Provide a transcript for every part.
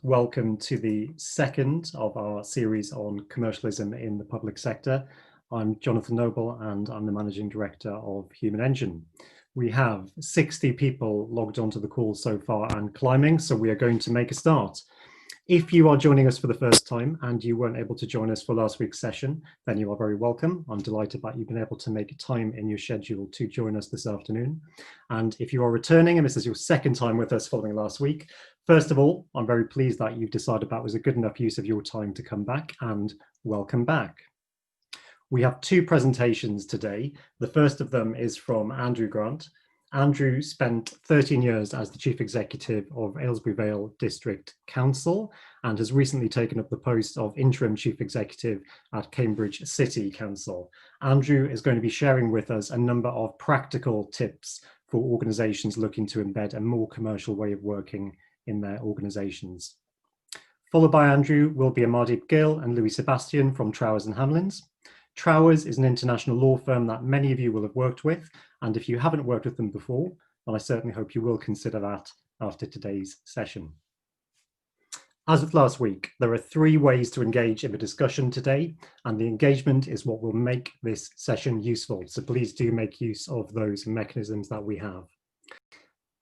welcome to the second of our series on commercialism in the public sector. I'm Jonathon Noble and I'm the Managing Director of Human Engine. We have 60 people logged onto the call so far and climbing, so we are going to make a start. If you are joining us for the first time and you weren't able to join us for last week's session, then you are very welcome. I'm delighted that you've been able to make time in your schedule to join us this afternoon. And if you are returning and this is your second time with us following last week, first of all, I'm very pleased that you've decided that was a good enough use of your time to come back, and welcome back. We have two presentations today. The first of them is from Andrew Grant. Andrew spent 13 years as the Chief Executive of Aylesbury Vale District Council and has recently taken up the post of Interim Chief Executive at Cambridge City Council. Andrew is going to be sharing with us a number of practical tips for organisations looking to embed a more commercial way of working in their organisations. Followed by Andrew will be Amardeep, Gill and Louis Sebastian from Trowers and Hamlins. Trowers is an international law firm that many of you will have worked with, and if you haven't worked with them before, then I certainly hope you will consider that after today's session. As with last week, there are three ways to engage in the discussion today, and the engagement is what will make this session useful, so please do make use of those mechanisms that we have.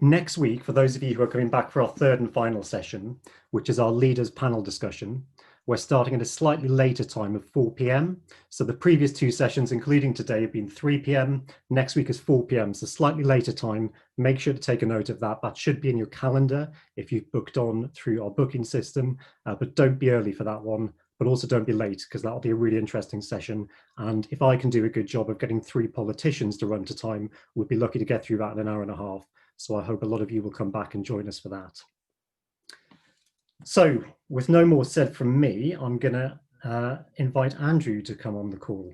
Next week, for those of you who are coming back for our third and final session, which is our leaders panel discussion, we're starting at a slightly later time of 4 p.m. So the previous two sessions, including today, have been 3 p.m. Next week is 4 p.m. So slightly later time. Make sure to take a note of that. That should be in your calendar if you've booked on through our booking system, but don't be early for that one, but also don't be late because that'll be a really interesting session. And if I can do a good job of getting 3 politicians to run to time, we'd be lucky to get through that in an hour and a half. So I hope a lot of you will come back and join us for that. So with no more said from me, I'm going to invite Andrew to come on the call.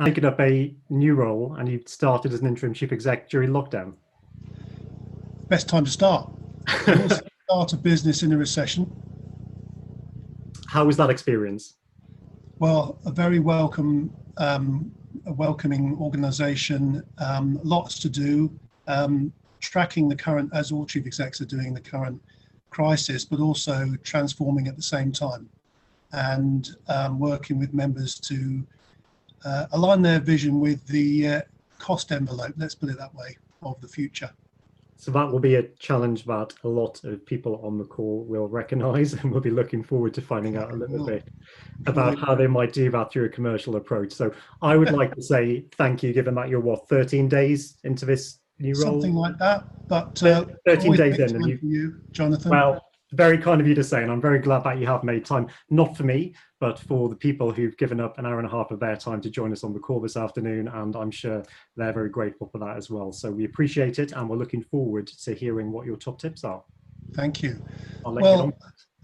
Taking up a new role, and you started as an interim chief exec during lockdown. Best time to start. Start a business in a recession. How was that experience? Well, a very welcoming organisation, lots to do, tracking the current, as all chief execs are doing, the current crisis, but also transforming at the same time and working with members to align their vision with the cost envelope, let's put it that way, of the future. So that will be a challenge that a lot of people on the call will recognise, and we'll be looking forward to finding out a little bit about how they might do that through a commercial approach. So I would like to say thank you, given that you're, what, 13 days into this new role? Something like that, but 13 days in, and you, Jonathon. Well, very kind of you to say, and I'm very glad that you have made time, not for me, but for the people who've given up an hour and a half of their time to join us on the call this afternoon, and I'm sure they're very grateful for that as well. So we appreciate it, and we're looking forward to hearing what your top tips are. Thank you. Well,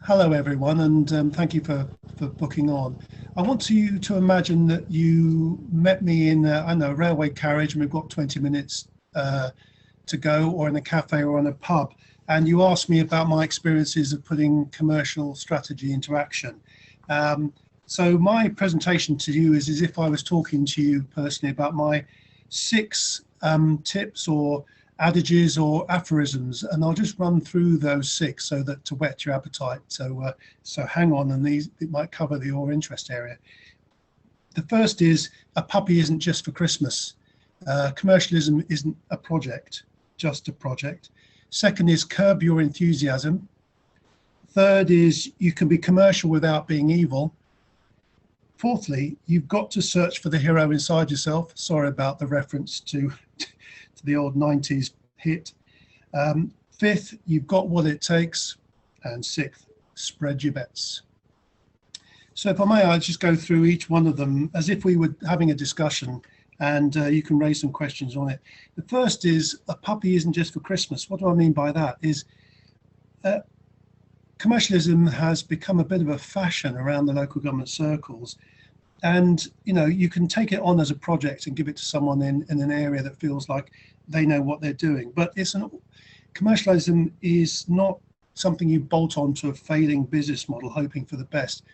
hello everyone, and thank you for booking on. I want you to imagine that you met me in a railway carriage, and we've got 20 minutes to go, or in a cafe or in a pub, and you asked me about my experiences of putting commercial strategy into action. So my presentation to you is as if I was talking to you personally about my 6 tips or adages or aphorisms, and I'll just run through those 6 so that to whet your appetite. So hang on, and it might cover your interest area. The first is, a puppy isn't just for Christmas. Commercialism isn't a project, just a project. Second is, curb your enthusiasm. Third is, you can be commercial without being evil. Fourthly, you've got to search for the hero inside yourself. Sorry about the reference to the old 90s hit. Fifth, you've got what it takes. And sixth, spread your bets. So if I may, I'll just go through each one of them as if we were having a discussion, and you can raise some questions on it. The first is, a puppy isn't just for Christmas. What do I mean by that? Is commercialism has become a bit of a fashion around the local government circles, and you can take it on as a project and give it to someone in an area that feels like they know what they're doing. But commercialism is not something you bolt on to a failing business model hoping for the best.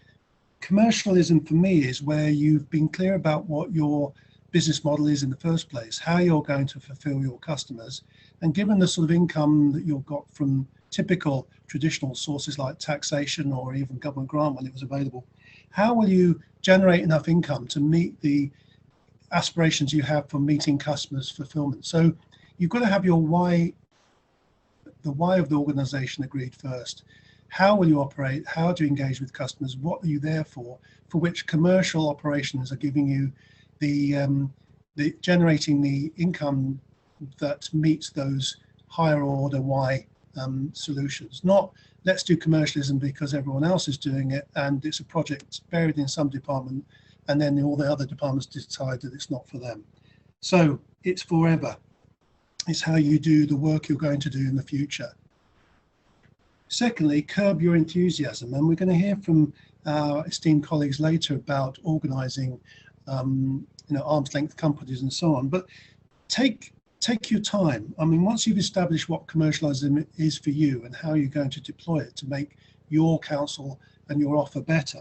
Commercialism for me is where you've been clear about what your business model is in the first place, how you're going to fulfill your customers, and given the sort of income that you've got from typical traditional sources like taxation or even government grant when it was available, how will you generate enough income to meet the aspirations you have for meeting customers' fulfillment? So you've got to have your why, the why of the organization agreed first. How will you operate? How do you engage with customers? What are you there for which commercial operations are giving you the generating the income that meets those higher order why solutions. Not let's do commercialism because everyone else is doing it and it's a project buried in some department and then all the other departments decide that it's not for them. So it's forever. It's how you do the work you're going to do in the future. Secondly, curb your enthusiasm. And we're going to hear from our esteemed colleagues later about organizing arm's length companies and so on. But take your time. I mean, once you've established what commercialism is for you and how you're going to deploy it to make your council and your offer better.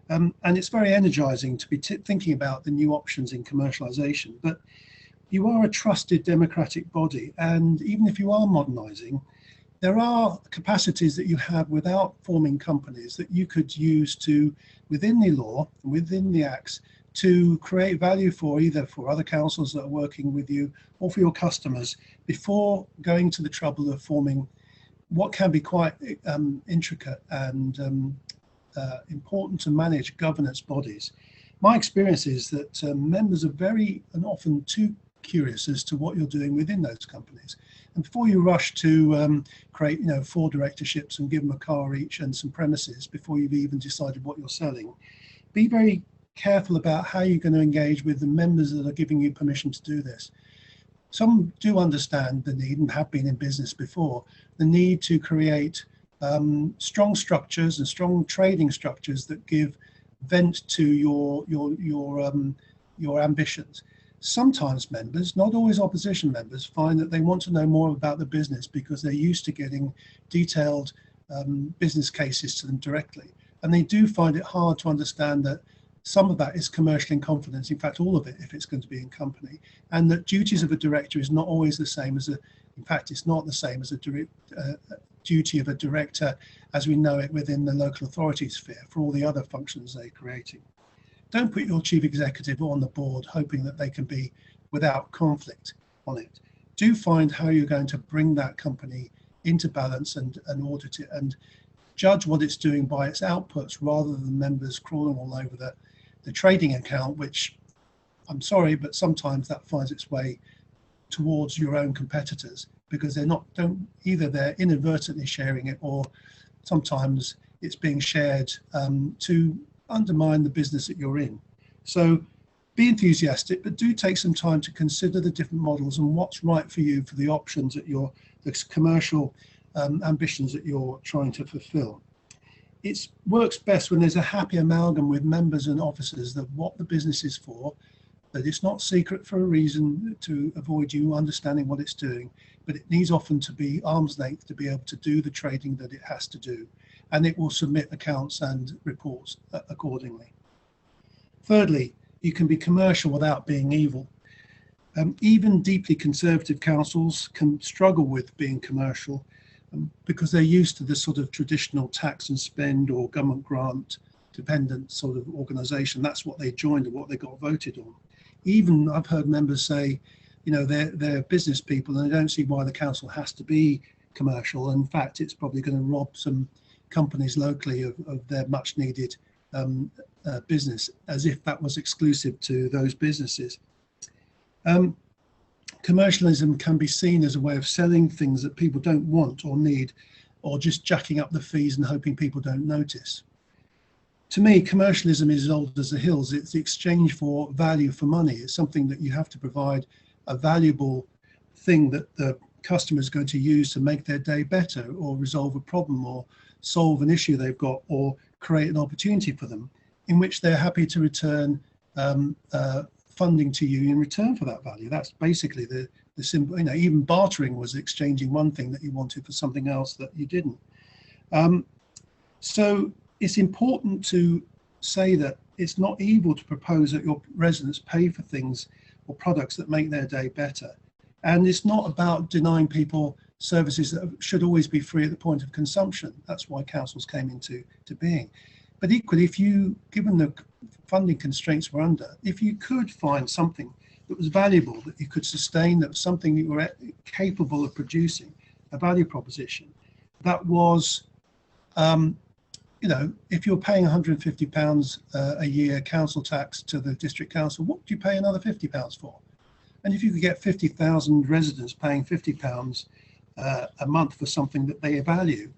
And it's very energizing to be thinking about the new options in commercialisation. But you are a trusted democratic body. And even if you are modernising, there are capacities that you have without forming companies that you could use to, within the law, within the acts, to create value for either for other councils that are working with you or for your customers before going to the trouble of forming what can be quite intricate and important to manage governance bodies. My experience is that members are very and often too curious as to what you're doing within those companies. And before you rush to create 4 directorships and give them a car each and some premises before you've even decided what you're selling, be very careful about how you're going to engage with the members that are giving you permission to do this. Some do understand the need and have been in business before, the need to create strong structures and strong trading structures that give vent to your ambitions. Sometimes members, not always opposition members, find that they want to know more about the business because they're used to getting detailed business cases to them directly. And they do find it hard to understand that some of that is commercial in confidence, in fact, all of it, if it's going to be in company, and that duties of a director is not always the same as in fact, it's not the same as a duty of a director as we know it within the local authority sphere for all the other functions they're creating. Don't put your chief executive on the board hoping that they can be without conflict on it. Do find how you're going to bring that company into balance and audit it and judge what it's doing by its outputs rather than members crawling all over the trading account, which I'm sorry, but sometimes that finds its way towards your own competitors because either they're inadvertently sharing it or sometimes it's being shared to undermine the business that you're in. So be enthusiastic, but do take some time to consider the different models and what's right for you for the options that the commercial ambitions that you're trying to fulfill. It works best when there's a happy amalgam with members and officers that what the business is for, that it's not secret for a reason to avoid you understanding what it's doing, but it needs often to be arm's length to be able to do the trading that it has to do, and it will submit accounts and reports accordingly. Thirdly, you can be commercial without being evil. Even deeply conservative councils can struggle with being commercial because they're used to this sort of traditional tax and spend or government grant dependent sort of organisation. That's what they joined and what they got voted on. Even I've heard members say, they're business people and they don't see why the council has to be commercial. In fact, it's probably going to rob some companies locally of their much needed business, as if that was exclusive to those businesses. Commercialism can be seen as a way of selling things that people don't want or need, or just jacking up the fees and hoping people don't notice. To me, commercialism is as old as the hills. It's the exchange for value for money. It's something that you have to provide a valuable thing that the customer is going to use to make their day better or resolve a problem or solve an issue they've got or create an opportunity for them in which they're happy to return funding to you in return for that value. That's basically the simple, even bartering was exchanging one thing that you wanted for something else that you didn't. So it's important to say that it's not evil to propose that your residents pay for things or products that make their day better. And it's not about denying people services that should always be free at the point of consumption. That's why councils came into being. But equally, if you, given the funding constraints we're under, if you could find something that was valuable, that you could sustain, that was something you were capable of producing, a value proposition, that was, if you're paying £150 a year council tax to the district council, what would you pay another £50 for? And if you could get 50,000 residents paying £50 a month for something that they value,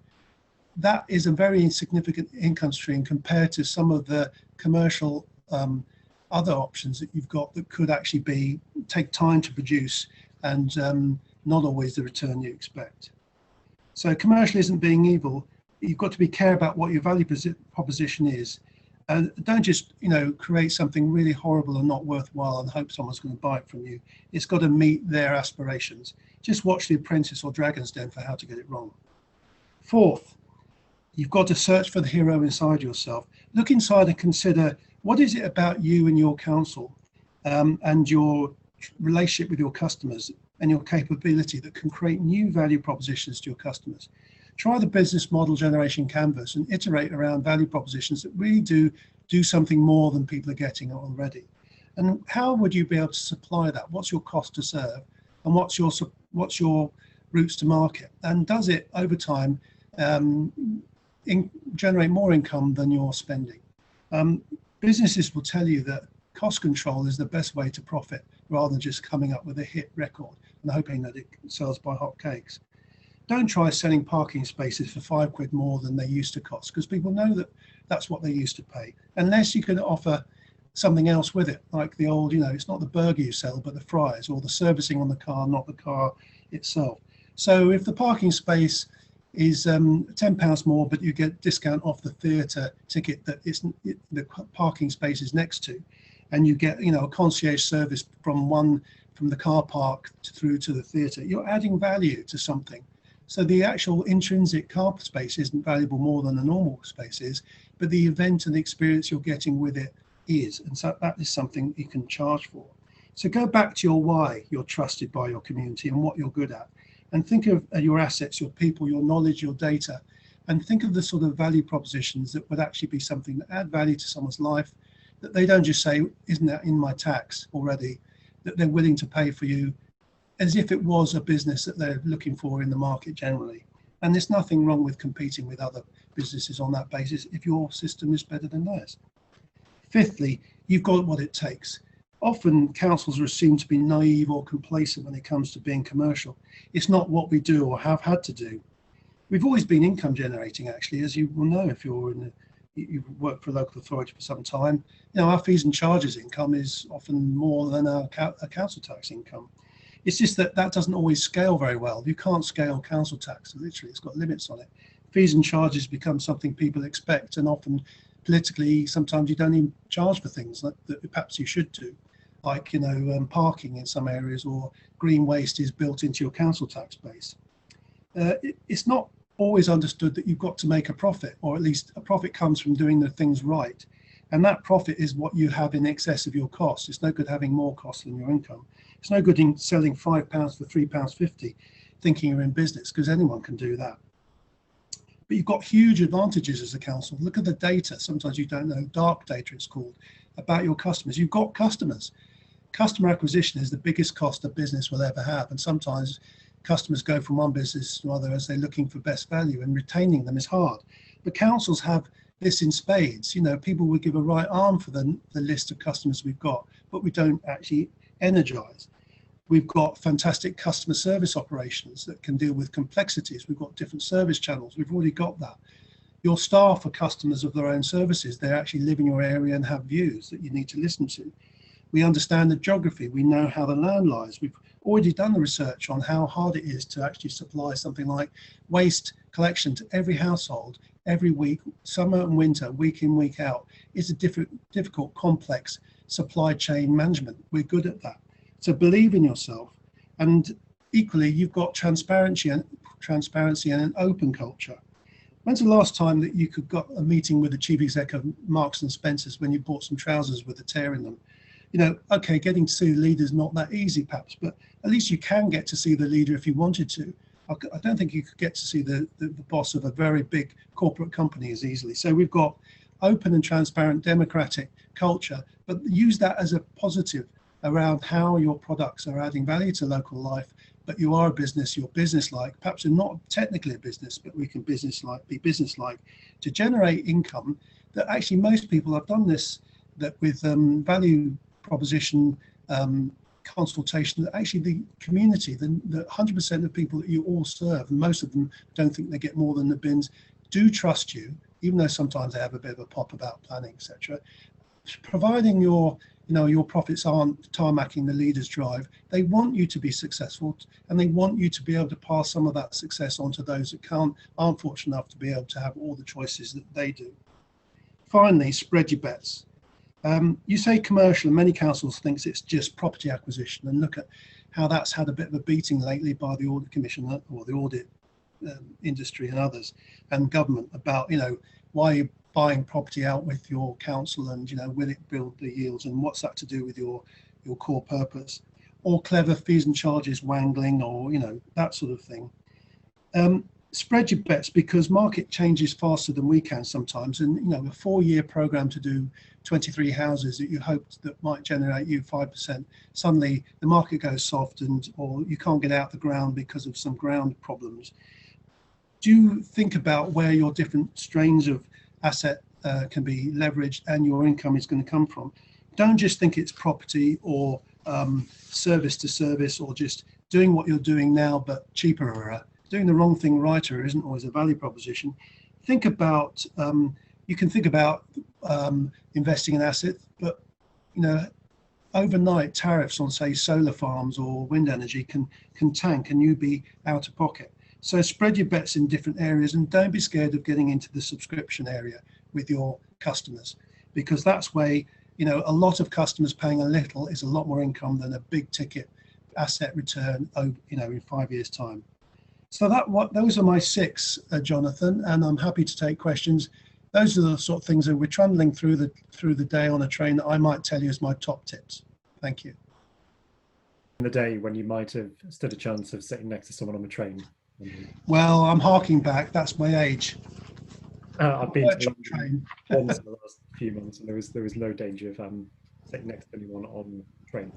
that is a very significant income stream compared to some of the commercial other options that you've got that could actually take time to produce and not always the return you expect. So commercial isn't being evil. You've got to be care about what your value proposition is. And don't just, create something really horrible and not worthwhile and hope someone's going to buy it from you. It's got to meet their aspirations. Just watch The Apprentice or Dragon's Den for how to get it wrong. Fourth, you've got to search for the hero inside yourself. Look inside and consider, what is it about you and your council and your relationship with your customers and your capability that can create new value propositions to your customers? Try the business model generation canvas and iterate around value propositions that really do something more than people are getting already. And how would you be able to supply that? What's your cost to serve? And what's your routes to market? And does it over time generate more income than you're spending? Businesses will tell you that cost control is the best way to profit, rather than just coming up with a hit record and hoping that it sells by hotcakes. Don't try selling parking spaces for £5 more than they used to cost, because people know that that's what they used to pay, unless you can offer something else with it, like the old, it's not the burger you sell, but the fries, or the servicing on the car, not the car itself. So if the parking space is £10 more, but you get discount off the theatre ticket that the parking space is next to, and you get a concierge service from the car park through to the theatre, you're adding value to something. So the actual intrinsic car space isn't valuable more than a normal space is, but the event and the experience you're getting with it is, and so that is something you can charge for. So go back to your why. You're trusted by your community and what you're good at, and think of your assets, your people, your knowledge, your data, and think of the sort of value propositions that would actually be something that add value to someone's life, that they don't just say, isn't that in my tax already, that they're willing to pay for you as if it was a business that they're looking for in the market generally. And there's nothing wrong with competing with other businesses on that basis if your system is better than theirs. Fifthly, you've got what it takes. Often councils are assumed to be naive or complacent when it comes to being commercial. It's not what we do or have had to do. We've always been income generating, actually, as you will know if you've worked for a local authority for some time. Our fees and charges income is often more than our council tax income. It's just that doesn't always scale very well. You can't scale council tax, literally, it's got limits on it. Fees and charges become something people expect, and often politically, sometimes you don't even charge for things that perhaps you should do, like parking in some areas, or green waste is built into your council tax base. It's not always understood that you've got to make a profit, or at least a profit comes from doing the things right. And that profit is what you have in excess of your costs. It's no good having more costs than your income. It's no good in selling £5 for £3.50 thinking you're in business, because anyone can do that. But you've got huge advantages as a council. Look at the data. Sometimes you don't know, dark data it's called, about your customers. You've got customers. Customer acquisition is the biggest cost a business will ever have. And sometimes customers go from one business to another as they're looking for best value, and retaining them is hard. But councils have this in spades. People would give a right arm for the list of customers we've got, but we don't actually energize. We've got fantastic customer service operations that can deal with complexities. We've got different service channels. We've already got that. Your staff are customers of their own services. They actually live in your area and have views that you need to listen to. We understand the geography. We know how the land lies. We've already done the research on how hard it is to actually supply something like waste collection to every household every week, summer and winter, week in, week out. It's a difficult, complex supply chain management. We're good at that. So believe in yourself. And equally, you've got transparency and an open culture. When's the last time that you got a meeting with the chief exec of Marks and Spencer's when you bought some trousers with a tear in them? Okay, getting to see the leader is not that easy perhaps, but at least you can get to see the leader if you wanted to. I don't think you could get to see the boss of a very big corporate company as easily. So we've got open and transparent democratic culture, but use that as a positive around how your products are adding value to local life. But you are a business, you're business-like. Perhaps you're not technically a business, but we can be business-like to generate income that actually most people have done this, that with value proposition consultation, that actually the community, the 100% of people that you all serve, and most of them don't think they get more than the bins, do trust you, even though sometimes they have a bit of a pop about planning, etc. Providing your profits aren't tarmacking the leader's drive, they want you to be successful, and they want you to be able to pass some of that success on to those that aren't fortunate enough to be able to have all the choices that they do. Finally, spread your bets. You say commercial, and many councils thinks it's just property acquisition, and look at how that's had a bit of a beating lately by the audit commission or the audit industry and others and government about, why you're buying property out with your council, and will it build the yields, and what's that to do with your core purpose, or clever fees and charges wangling, or that sort of thing. Spread your bets, because market changes faster than we can sometimes, and a 4-year program to do 23 houses that you hoped that might generate you 5%, suddenly the market goes soft, or you can't get out the ground because of some ground problems. Do you think about where your different strains of asset can be leveraged and your income is going to come from? Don't just think it's property or service to service, or just doing what you're doing now but cheaper. Doing the wrong thing righter isn't always a value proposition. Think about, you can think about investing in assets, but overnight tariffs on, say, solar farms or wind energy can tank, and you be out of pocket. So spread your bets in different areas, and don't be scared of getting into the subscription area with your customers, because that's where a lot of customers paying a little is a lot more income than a big ticket asset return in 5 years' time. So those are my 6, Jonathan, and I'm happy to take questions. Those are the sort of things that we're trundling through the day on a train that I might tell you as my top tips. Thank you. In the day when you might have stood a chance of sitting next to someone on the train. Well, I'm harking back. That's my age. I've been to train once in the last few months, and there was no danger of sitting next to anyone on the train.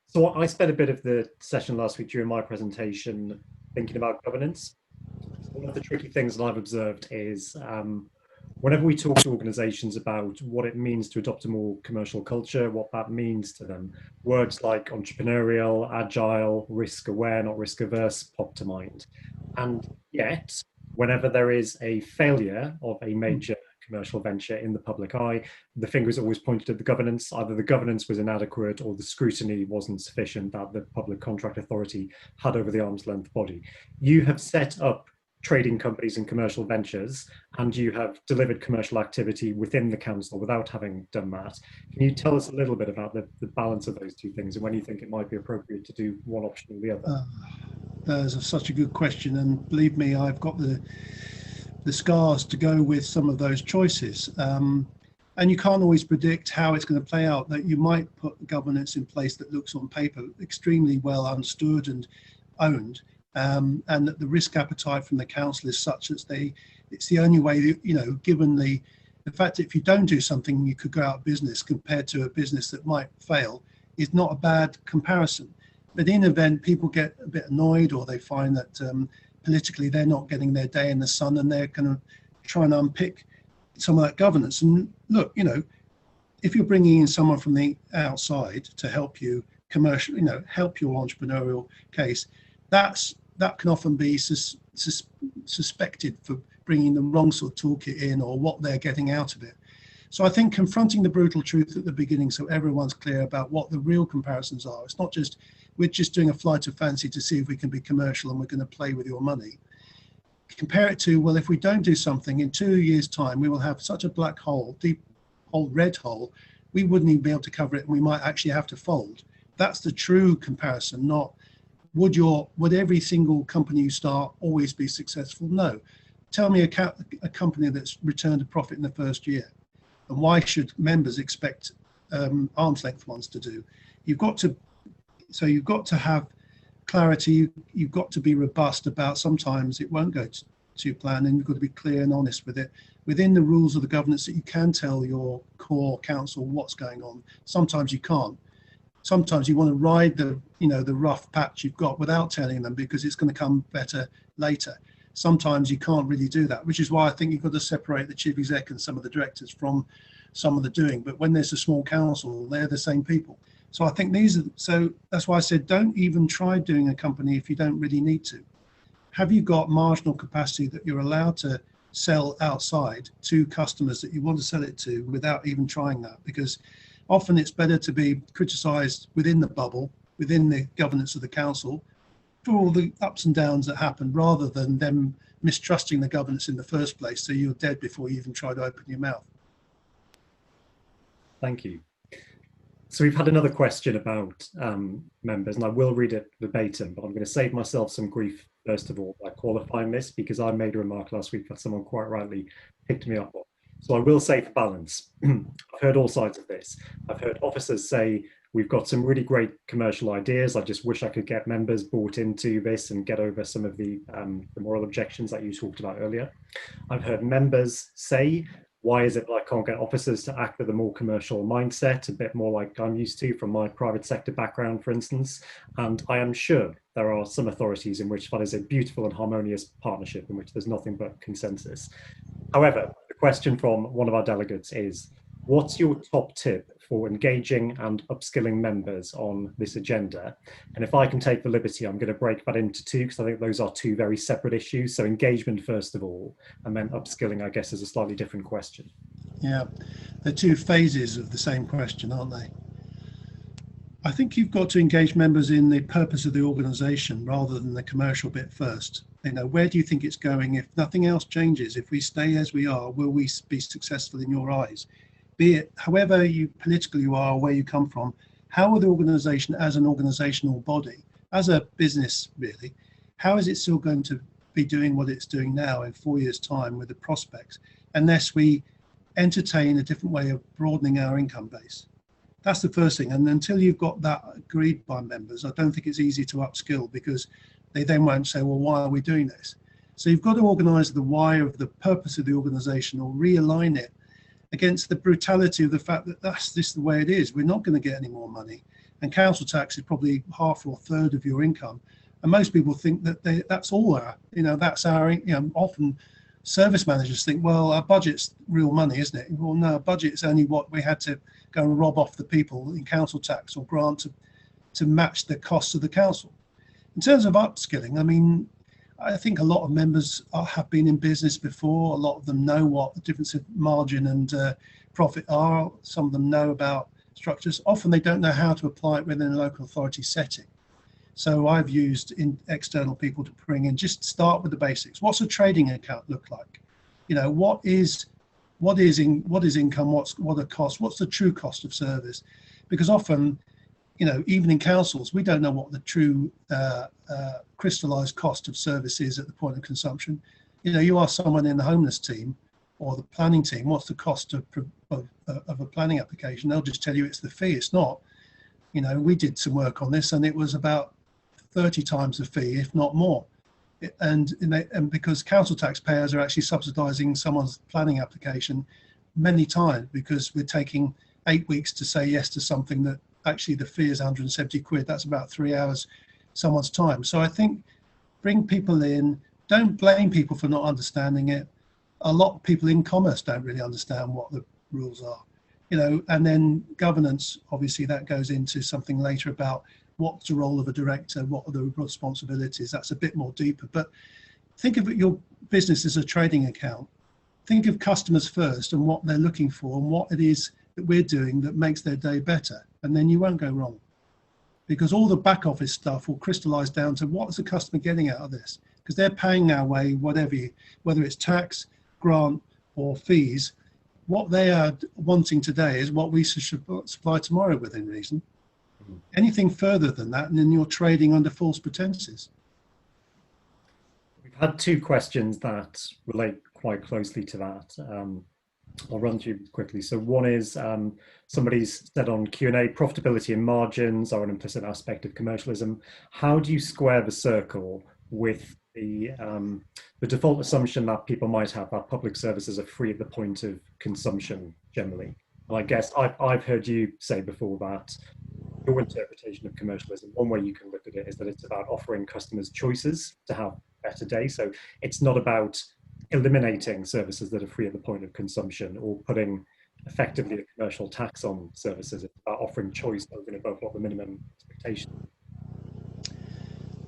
So I spent a bit of the session last week during my presentation thinking about governance. One of the tricky things that I've observed is whenever we talk to organizations about what it means to adopt a more commercial culture, what that means to them, words like entrepreneurial, agile, risk aware, not risk averse pop to mind. And yet, whenever there is a failure of a major commercial venture in the public eye, the finger is always pointed at the governance. Either the governance was inadequate or the scrutiny wasn't sufficient that the Public Contract Authority had over the arm's length body. You have set up trading companies and commercial ventures, and you have delivered commercial activity within the council without having done that. Can you tell us a little bit about the balance of those two things, and when you think it might be appropriate to do one option or the other? That's such a good question, and believe me, I've got the scars to go with some of those choices. And you can't always predict how it's going to play out. That you might put governance in place that looks on paper extremely well understood and owned, and that the risk appetite from the council is such that it's the only way that, given the fact that if you don't do something, you could go out of business compared to a business that might fail, is not a bad comparison. But in event, people get a bit annoyed, or they find that politically they're not getting their day in the sun, and they're going to try and unpick some of that governance. And look, if you're bringing in someone from the outside to help you commercially, help your entrepreneurial case, that can often be suspected for bringing the wrong sort of toolkit in, or what they're getting out of it. So I think confronting the brutal truth at the beginning, so everyone's clear about what the real comparisons are. It's not just we're just doing a flight of fancy to see if we can be commercial and we're going to play with your money. Compare it to, well, if we don't do something, in 2 years' time, we will have such a black hole, deep hole, red hole, we wouldn't even be able to cover it, and we might actually have to fold. That's the true comparison, not would every single company you start always be successful? No. Tell me a company that's returned a profit in the first year, and why should members expect arm's length ones to do? You've got to have clarity. You've got to be robust about sometimes it won't go to plan, and you've got to be clear and honest with it. Within the rules of the governance that you can tell your core council what's going on. Sometimes you can't. Sometimes you want to ride the rough patch you've got without telling them because it's going to come better later. Sometimes you can't really do that, which is why I think you've got to separate the chief exec and some of the directors from some of the doing. But when there's a small council, they're the same people. So I think so that's why I said don't even try doing a company if you don't really need to. Have you got marginal capacity that you're allowed to sell outside to customers that you want to sell it to without even trying that? Because often it's better to be criticised within the bubble, within the governance of the council, for all the ups and downs that happen, rather than them mistrusting the governance in the first place, so you're dead before you even try to open your mouth. Thank you. So we've had another question about members, and I will read it verbatim, but I'm going to save myself some grief, first of all, by qualifying this, because I made a remark last week that someone quite rightly picked me up on. So I will say for balance, I've heard all sides of this. I've heard officers say, we've got some really great commercial ideas. I just wish I could get members bought into this and get over some of the moral objections that you talked about earlier. I've heard members say, why is it that I can't get officers to act with a more commercial mindset, a bit more like I'm used to from my private sector background, for instance? And I am sure there are some authorities in which that is a beautiful and harmonious partnership in which there's nothing but consensus. However, the question from one of our delegates is, what's your top tip for engaging and upskilling members on this agenda? And if I can take the liberty, I'm going to break that into two, because I think those are two very separate issues. So engagement first of all, and then upskilling, I guess, is a slightly different question. Yeah, they're two phases of the same question, aren't they? I think you've got to engage members in the purpose of the organisation rather than the commercial bit first. Where do you think it's going? If nothing else changes, if we stay as we are, will we be successful in your eyes? Be it however you politically you are, where you come from, how are the organisation as an organisational body, as a business really, how is it still going to be doing what it's doing now in 4 years' time with the prospects, unless we entertain a different way of broadening our income base? That's the first thing. And until you've got that agreed by members, I don't think it's easy to upskill, because they then won't say, well, why are we doing this? So you've got to organise the why of the purpose of the organisation, or realign it against the brutality of the fact that that's just the way it is. We're not going to get any more money. And council tax is probably half or a third of your income. And most people think that that's all our, that's our, often service managers think, well, our budget's real money, isn't it? Well, no, budget's only what we had to go and rob off the people in council tax or grant to match the costs of the council. In terms of upskilling, I think a lot of members have been in business before. A lot of them know what the difference of margin and profit are. Some of them know about structures. Often they don't know how to apply it within a local authority setting. So I've used external people to bring in, just start with the basics. What's a trading account look like? What is income? What are costs? What's the true cost of service? Because often, even in councils, we don't know what the true crystallized cost of service is at the point of consumption. You ask someone in the homeless team or the planning team, what's the cost of a planning application? They'll just tell you it's the fee. It's not. We did some work on this, and it was about 30 times the fee, if not more. And because council taxpayers are actually subsidising someone's planning application many times, because we're taking 8 weeks to say yes to something that actually the fee is 170 quid. That's about 3 hours someone's time. So I think bring people in, don't blame people for not understanding it. A lot of people in commerce don't really understand what the rules are, and then governance, obviously that goes into something later about what's the role of a director, what are the responsibilities. That's a bit more deeper, but think of your business as a trading account. Think of customers first and what they're looking for and what it is that we're doing that makes their day better, and then you won't go wrong, because all the back office stuff will crystallize down to what's the customer getting out of this, because they're paying our way, whether it's tax, grant or fees. What they are wanting today is what we should supply tomorrow within reason. Anything further than that, and then you're trading under false pretenses. We've had two questions that relate quite closely to that. I'll run through quickly. So one is somebody's said on Q&A, profitability and margins are an implicit aspect of commercialism. How do you square the circle with the default assumption that people might have that public services are free at the point of consumption generally? And I guess I've heard you say before that your interpretation of commercialism, one way you can look at it is that it's about offering customers choices to have a better day. So it's not about eliminating services that are free at the point of consumption or putting effectively a commercial tax on services. It's about offering choice over and above what the minimum expectation is.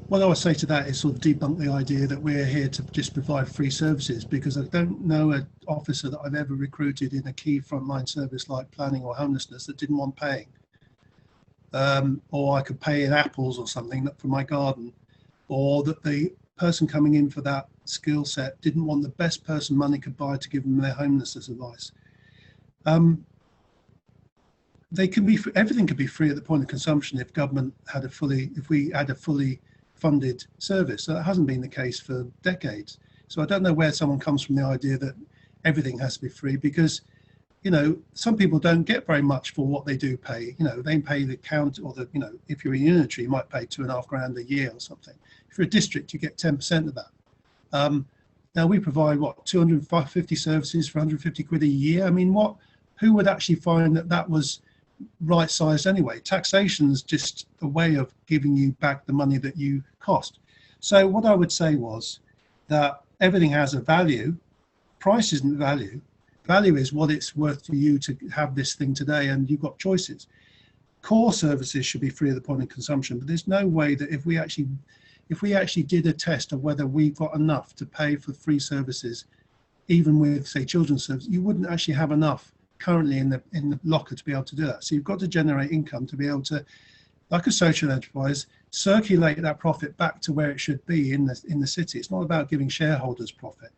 What I would say to that is sort of debunk the idea that we're here to just provide free services, because I don't know an officer that I've ever recruited in a key frontline service like planning or homelessness that didn't want paying. Or I could pay in apples or something for my garden, or that the person coming in for that skill set didn't want the best person money could buy to give them their homelessness advice. They can be, everything could be free at the point of consumption if government had if we had a fully funded service. So that hasn't been the case for decades. So I don't know where someone comes from the idea that everything has to be free, because some people don't get very much for what they do pay. They pay the count, or if you're a unitary, you might pay $2,500 a year or something. If you're a district, you get 10% of that. Now we provide 250 services for 150 quid a year. I mean, who would actually find that was right sized anyway? Taxation's just a way of giving you back the money that you cost. So what I would say was that everything has a value. Price isn't value. Value is what it's worth to you to have this thing today, and you've got choices. Core services should be free at the point of consumption, but there's no way that if we actually did a test of whether we've got enough to pay for free services, even with, say, children's services, you wouldn't actually have enough currently in the locker to be able to do that. So you've got to generate income to be able to, like a social enterprise, circulate that profit back to where it should be in the city. It's not about giving shareholders profit.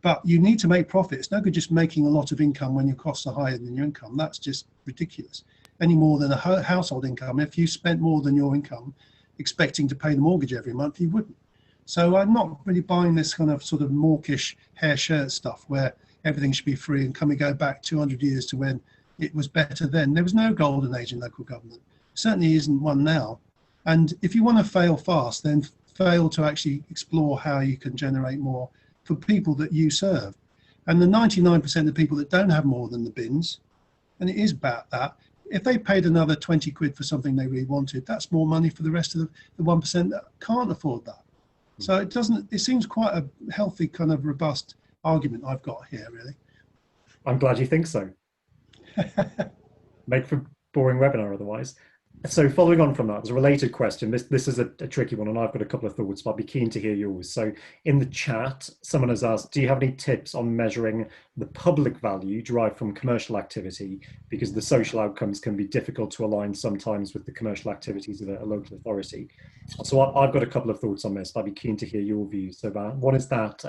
But you need to make profit. It's no good just making a lot of income when your costs are higher than your income. That's just ridiculous. Any more than a household income. If you spent more than your income expecting to pay the mortgage every month, you wouldn't. So I'm not really buying this kind of sort of mawkish hair shirt stuff where everything should be free, and can we go back 200 years to when it was better then? There was no golden age in local government. Certainly isn't one now. And if you want to fail fast, then fail to actually explore how you can generate more for people that you serve. And the 99% of people that don't have more than the bins, and it is about that, if they paid another 20 quid for something they really wanted, that's more money for the rest of the 1% that can't afford that. So it seems quite a healthy kind of robust argument I've got here, really. I'm glad you think so. Make for boring webinar otherwise. So following on from that, there's a related question. This is a tricky one, and I've got a couple of thoughts, but I'd be keen to hear yours. So in the chat, someone has asked, do you have any tips on measuring the public value derived from commercial activity? Because the social outcomes can be difficult to align sometimes with the commercial activities of a local authority. So I've got a couple of thoughts on this, but I'd be keen to hear your views. So one is that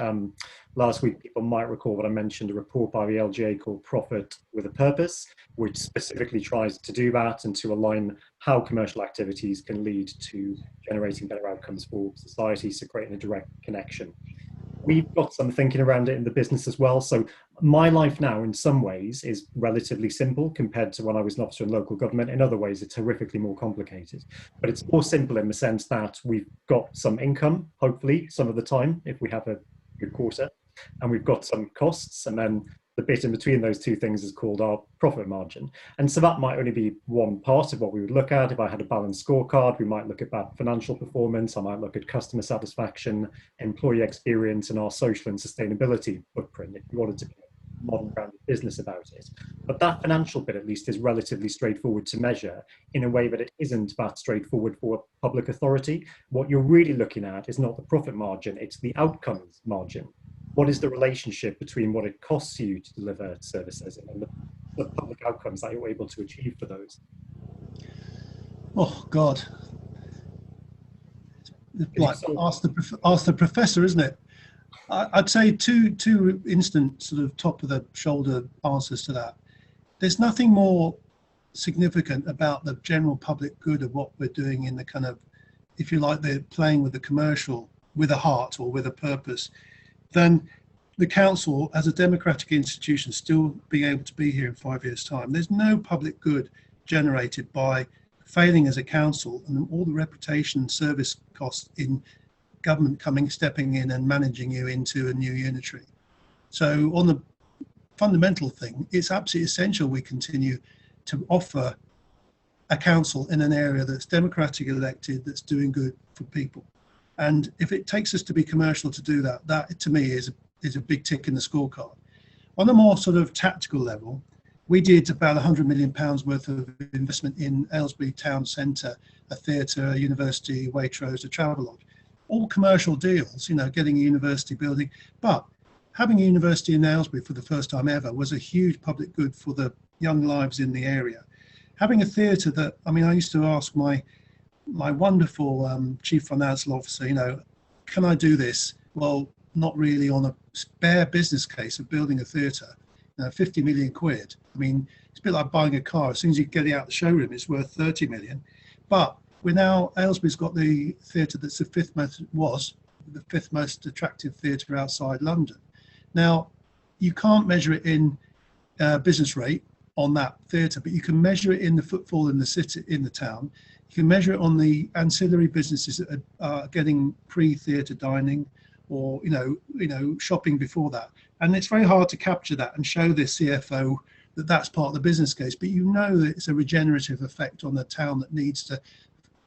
last week, people might recall that I mentioned a report by the LGA called Profit with a Purpose, which specifically tries to do that and to align how commercial activities can lead to generating better outcomes for society, so creating a direct connection. We've got some thinking around it in the business as well. So my life now, in some ways, is relatively simple compared to when I was an officer in local government. In other ways, it's horrifically more complicated. But it's more simple in the sense that we've got some income, hopefully, some of the time, if we have a good quarter, and we've got some costs, and then the bit in between those two things is called our profit margin. And so that might only be one part of what we would look at. If I had a balanced scorecard, we might look at that financial performance. I might look at customer satisfaction, employee experience, and our social and sustainability footprint, if you wanted to be a modern grounded business about it. But that financial bit, at least, is relatively straightforward to measure in a way that it isn't that straightforward for a public authority. What you're really looking at is not the profit margin, it's the outcomes margin. What is the relationship between what it costs you to deliver services and the public outcomes that you're able to achieve for those? Oh God! Like ask the professor, isn't it? I'd say two instant sort of top of the shoulder answers to that. There's nothing more significant about the general public good of what we're doing in the kind of, if you like, the playing with the commercial with a heart or with a purpose, than the council as a democratic institution still being able to be here in 5 years' time. There's no public good generated by failing as a council, and all the reputation and service costs in government stepping in and managing you into a new unitary. So on the fundamental thing, it's absolutely essential we continue to offer a council in an area that's democratically elected, that's doing good for people. And if it takes us to be commercial to do that, that to me is a big tick in the scorecard. On a more sort of tactical level, we did about £100 million worth of investment in Aylesbury Town Centre, a theatre, a university, Waitrose, a Travelodge. All commercial deals, you know, getting a university building. But having a university in Aylesbury for the first time ever was a huge public good for the young lives in the area. Having a theatre that, I mean, I used to ask my wonderful chief financial officer, you know, can I do this? Well, not really on a spare business case of building a theatre. 50 million quid. I mean, it's a bit like buying a car. As soon as you get it out of the showroom, it's worth 30 million. But we're now, Aylesbury's got the theatre that's the fifth most attractive theatre outside London. Now, you can't measure it in business rate on that theatre, but you can measure it in the footfall in the city, in the town. You can measure it on the ancillary businesses that are getting pre-theatre dining, or you know shopping before that. And it's very hard to capture that and show the CFO that that's part of the business case, but you know that it's a regenerative effect on the town that needs to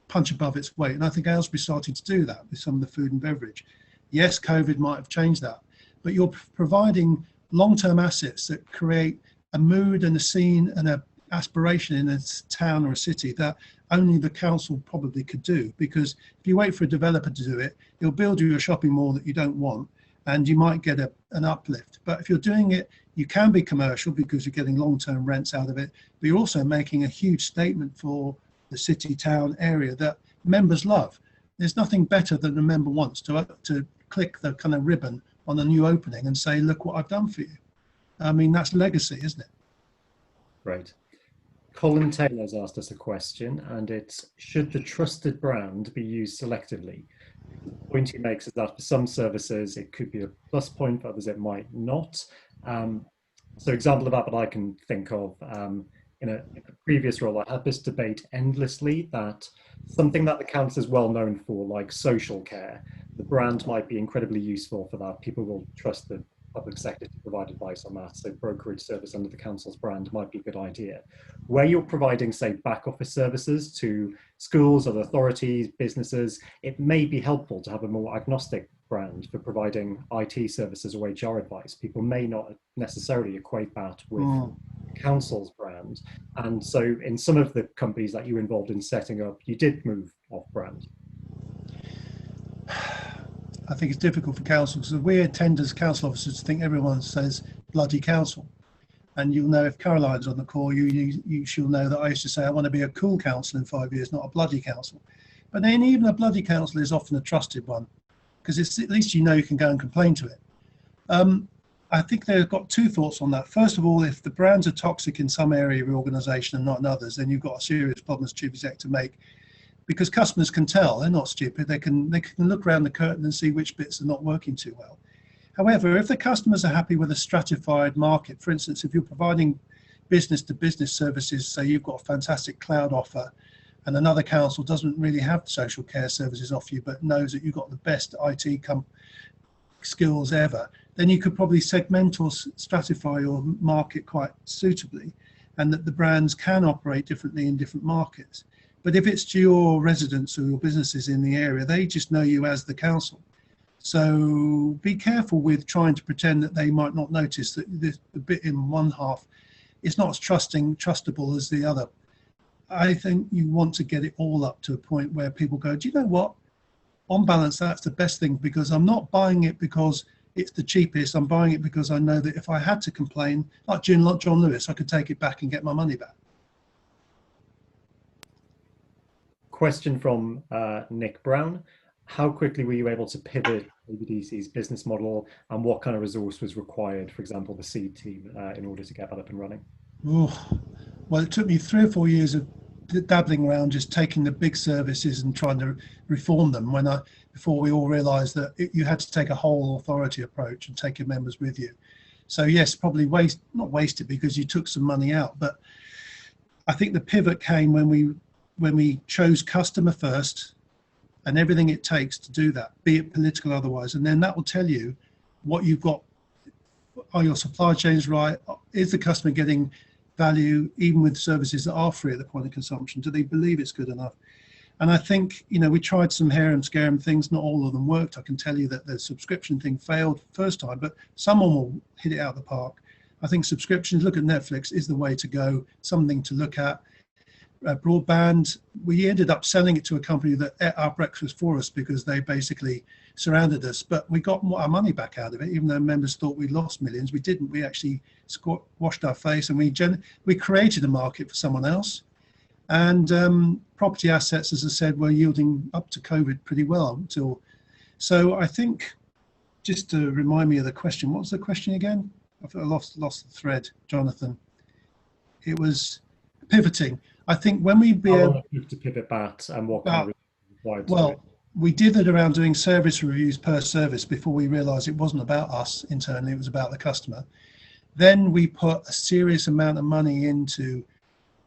punch above its weight. And I think Aylesbury's starting to do that with some of the food and beverage. Yes, COVID might have changed that, but you're providing long-term assets that create a mood and a scene and an aspiration in a town or a city that only the council probably could do. Because if you wait for a developer to do it, he'll build you a shopping mall that you don't want, and you might get an uplift. But if you're doing it, you can be commercial because you're getting long-term rents out of it, but you're also making a huge statement for the city town area that members love. There's nothing better than a member wants to click the kind of ribbon on a new opening and say, look what I've done for you. I mean, that's legacy, isn't it? Great. Colin Taylor's asked us a question, and it's, should the trusted brand be used selectively? The point he makes is that for some services it could be a plus point, for others it might not. So example of that I can think of, in a previous role, I had this debate endlessly that something that the council is well known for, like social care, the brand might be incredibly useful for that. People will trust the public sector to provide advice on that. So brokerage service under the council's brand might be a good idea. Where you're providing, say, back office services to schools or authorities, businesses, it may be helpful to have a more agnostic brand for providing IT services or HR advice. People may not necessarily equate that with the council's brand. And so in some of the companies that you were involved in setting up, you did move off brand. I think it's difficult for councils because we tend as council officers to think everyone says bloody council. And you'll know, if Caroline's on the call, she'll know that I used to say I want to be a cool council in 5 years, not a bloody council. But then even a bloody council is often a trusted one, because it's at least you know you can go and complain to it. I think they've got two thoughts on that. First of all, if the brands are toxic in some area of your organisation and not in others, then you've got a serious problem as chief exec to make. Because customers can tell, they're not stupid, they can look around the curtain and see which bits are not working too well. However, if the customers are happy with a stratified market, for instance, if you're providing business to business services, say you've got a fantastic cloud offer and another council doesn't really have social care services off you, but knows that you've got the best IT skills ever, then you could probably segment or stratify your market quite suitably, and that the brands can operate differently in different markets. But if it's to your residents or your businesses in the area, they just know you as the council. So be careful with trying to pretend that they might not notice that the bit in one half is not as trustable as the other. I think you want to get it all up to a point where people go, do you know what? On balance, that's the best thing, because I'm not buying it because it's the cheapest. I'm buying it because I know that if I had to complain, like John Lewis, I could take it back and get my money back. Question from Nick Brown. How quickly were you able to pivot ABDC's business model, and what kind of resource was required, for example, the seed team, in order to get that up and running? Oh, well, it took me 3 or 4 years of dabbling around just taking the big services and trying to reform them before we all realised that you had to take a whole authority approach and take your members with you. So yes, probably not wasted because you took some money out, but I think the pivot came when we chose customer first and everything it takes to do that, be it political or otherwise, and then that will tell you what you've got. Are your supply chains right? Is the customer getting value even with services that are free at the point of consumption? Do they believe it's good enough? And I think, we tried some hair and scare things. Not all of them worked. I can tell you that the subscription thing failed first time, but someone will hit it out of the park. I think subscriptions, look at Netflix, is the way to go, something to look at. Broadband, we ended up selling it to a company that ate our breakfast for us because they basically surrounded us, but we got our money back out of it. Even though members thought we lost millions, we didn't. We actually washed our face, and we created a market for someone else. And property assets, as I said, were yielding up to COVID pretty well so I think, just to remind me of the question, what was the question again? I lost the thread, Jonathan. It was pivoting. I think when we be able to pivot back and what kind of required to well, we did it around doing service reviews per service before we realized it wasn't about us internally, it was about the customer. Then we put a serious amount of money into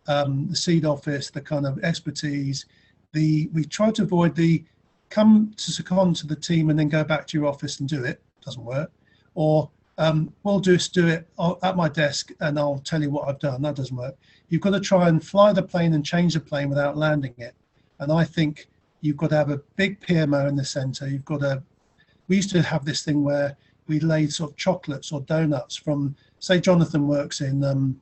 the seed office, the kind of expertise. We tried to avoid the come to second to the team and then go back to your office and do it. Doesn't work. Or we'll just do it at my desk and I'll tell you what I've done. That doesn't work. You've got to try and fly the plane and change the plane without landing it. And I think you've got to have a big PMO in the center. We used to have this thing where we laid sort of chocolates or donuts from, say Jonathon works in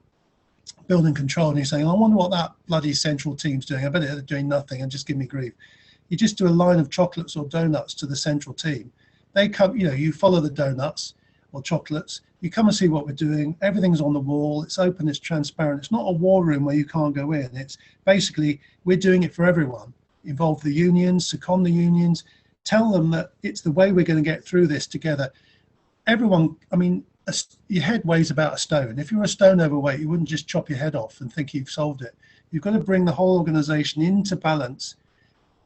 building control and he's saying, I wonder what that bloody central team's doing. I bet they're doing nothing and just give me grief. You just do a line of chocolates or donuts to the central team. They come, you follow the donuts or chocolates, you come and see what we're doing. Everything's on the wall, it's open, it's transparent. It's not a war room where you can't go in. It's basically, we're doing it for everyone. Involve the unions, second the unions, tell them that it's the way we're going to get through this together. Everyone, your head weighs about a stone. If you're a stone overweight, you wouldn't just chop your head off and think you've solved it. You've got to bring the whole organization into balance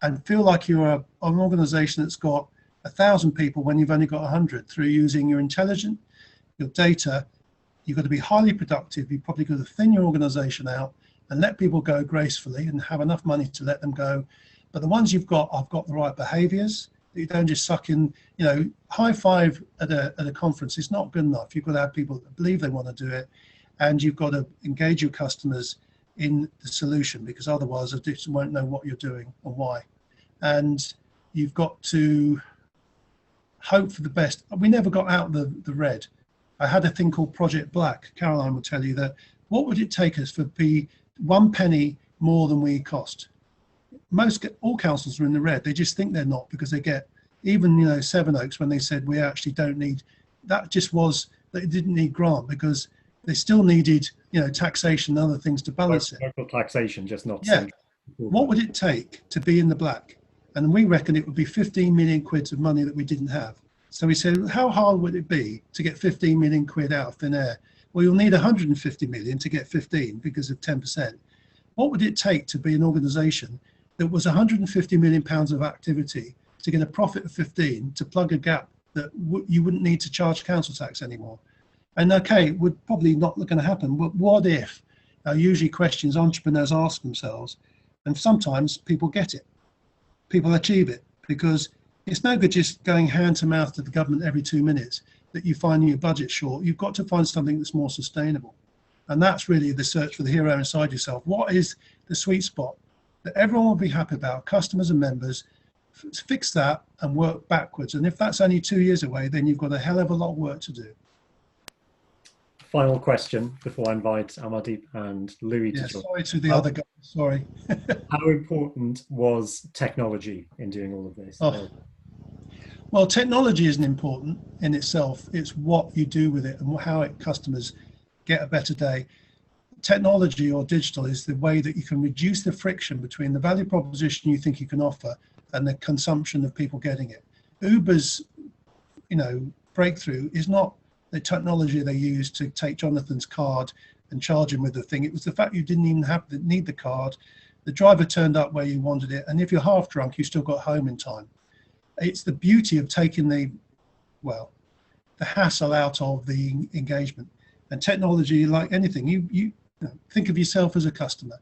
and feel like you're an organization that's got 1,000 people when you've only got 100 through using your intelligence, your data. You've got to be highly productive. You've probably got to thin your organization out and let people go gracefully and have enough money to let them go. But the ones you've got, I've got the right behaviors. You don't just suck in, high five at a conference. It's not good enough. You've got to have people that believe they want to do it. And you've got to engage your customers in the solution, because otherwise they just won't know what you're doing or why. And you've got to hope for the best. We never got out the red. I had a thing called Project Black. Caroline will tell you that. What would it take us for be 1 penny more than we cost? All councils are in the red. They just think they're not, because they get, even Sevenoaks, when they said we actually don't need, that just was, they didn't need grant because they still needed taxation and other things to balance it. Local taxation, just not central. What would it take to be in the black? And we reckon it would be 15 million quid of money that we didn't have. So we said, how hard would it be to get 15 million quid out of thin air? Well, you'll need 150 million to get 15 because of 10%. What would it take to be an organisation that was 150 million pounds of activity to get a profit of 15 to plug a gap that you wouldn't need to charge council tax anymore? And okay, would probably not going to happen, but what if? Usually questions entrepreneurs ask themselves, and sometimes people get it. People achieve it, because it's no good just going hand to mouth to the government every 2 minutes that you find your budget short. You've got to find something that's more sustainable. And that's really the search for the hero inside yourself. What is the sweet spot that everyone will be happy about, customers and members? Fix that and work backwards. And if that's only 2 years away, then you've got a hell of a lot of work to do. Final question before I invite Amardeep and Louis to join. Sorry to the other guy, sorry. How important was technology in doing all of this? Well, technology isn't important in itself. It's what you do with it and how customers get a better day. Technology or digital is the way that you can reduce the friction between the value proposition you think you can offer and the consumption of people getting it. Uber's, breakthrough is not the technology they used to take Jonathon's card and charge him with the thing. It was the fact you didn't even need the card. The driver turned up where you wanted it, and if you're half drunk, you still got home in time. It's the beauty of taking the hassle out of the engagement. And technology, like anything, you know, think of yourself as a customer.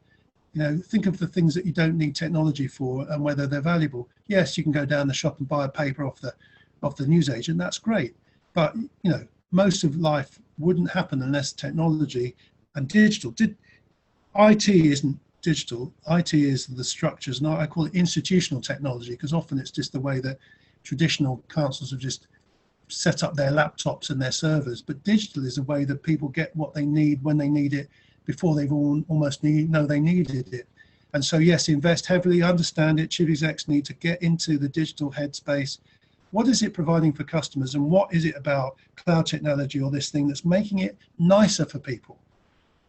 You know, think of the things that you don't need technology for and whether they're valuable. Yes, you can go down the shop and buy a paper off the newsagent. That's great, but you know, most of life wouldn't happen unless technology and digital. IT isn't digital. IT is the structures, and I call it institutional technology because often it's just the way that traditional councils have just set up their laptops and their servers. But digital is a way that people get what they need when they need it, before they've almost know they needed it. And so yes, invest heavily, understand it. Chief execs need to get into the digital headspace. What is it providing for customers, and what is it about cloud technology or this thing that's making it nicer for people?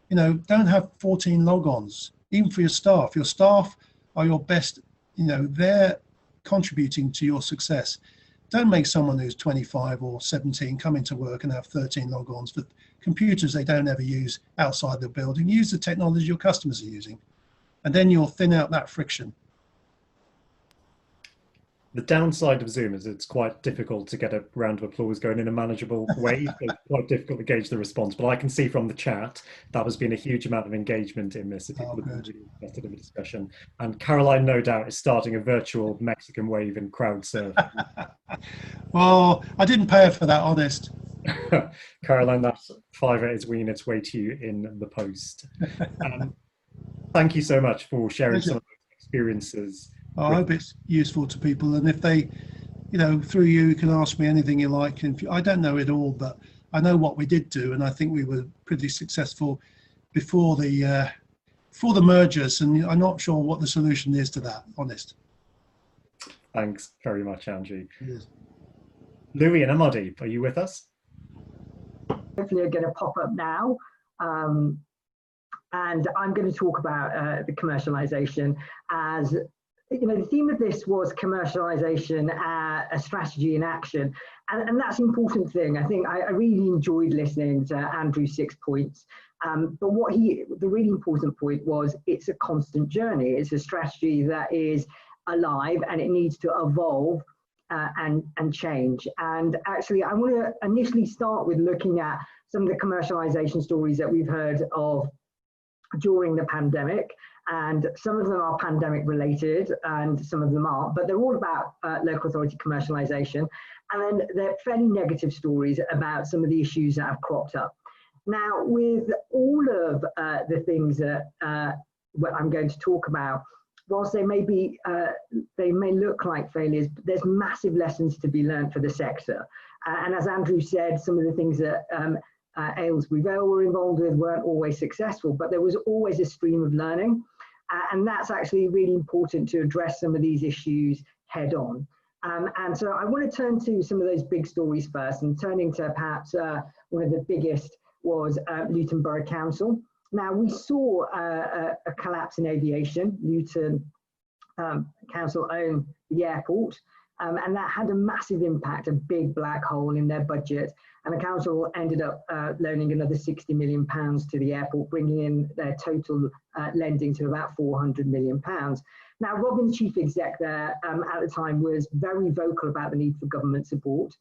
You know, don't have 14 logons, even for your staff. Your staff are your best, you know, they're contributing to your success. Don't make someone who's 25 or 17 come into work and have 13 logons for computers they don't ever use outside the building. Use the technology your customers are using, and then you'll thin out that friction. The downside of Zoom is it's quite difficult to get a round of applause going in a manageable way. It's quite difficult to gauge the response, but I can see from the chat that has been a huge amount of engagement in this. If people have been really interested in the discussion, and Caroline, no doubt, is starting a virtual Mexican wave in crowd surf. Well, I didn't pay her for that, honest. Caroline, that fiver is winging its way to you in the post. Thank you so much for sharing some of those experiences. I hope it's useful to people, and if they, you know, through you can ask me anything you like. And I don't know it all, but I know what we did do, and I think we were pretty successful before the mergers, and I'm not sure what the solution is to that, honest. Thanks very much, Andrew. Yes. Louis and Amardeep, are you with us? Hopefully are going to pop up now. And I'm going to talk about the commercialization as, you know, the theme of this was commercialization, a strategy in action. And that's an important thing. I think I really enjoyed listening to Andrew's 6 points. But the really important point was it's a constant journey. It's a strategy that is alive and it needs to evolve and change. And actually, I want to initially start with looking at some of the commercialization stories that we've heard of during the pandemic. And some of them are pandemic related and some of them aren't, but they're all about local authority commercialization. And then they're fairly negative stories about some of the issues that have cropped up. Now, with all of the things that I'm going to talk about, whilst they may look like failures, there's massive lessons to be learned for the sector. And as Andrew said, some of the things that Aylesbury Vale were involved with weren't always successful, but there was always a stream of learning. And that's actually really important to address some of these issues head on. And so I want to turn to some of those big stories first, and turning to perhaps one of the biggest was Luton Borough Council. Now, we saw a collapse in aviation. Luton Council owned the airport, and that had a massive impact, a big black hole in their budget. And the council ended up loaning another £60 million to the airport, bringing in their total lending to about £400 million. Now, Robin, chief exec there at the time, was very vocal about the need for government support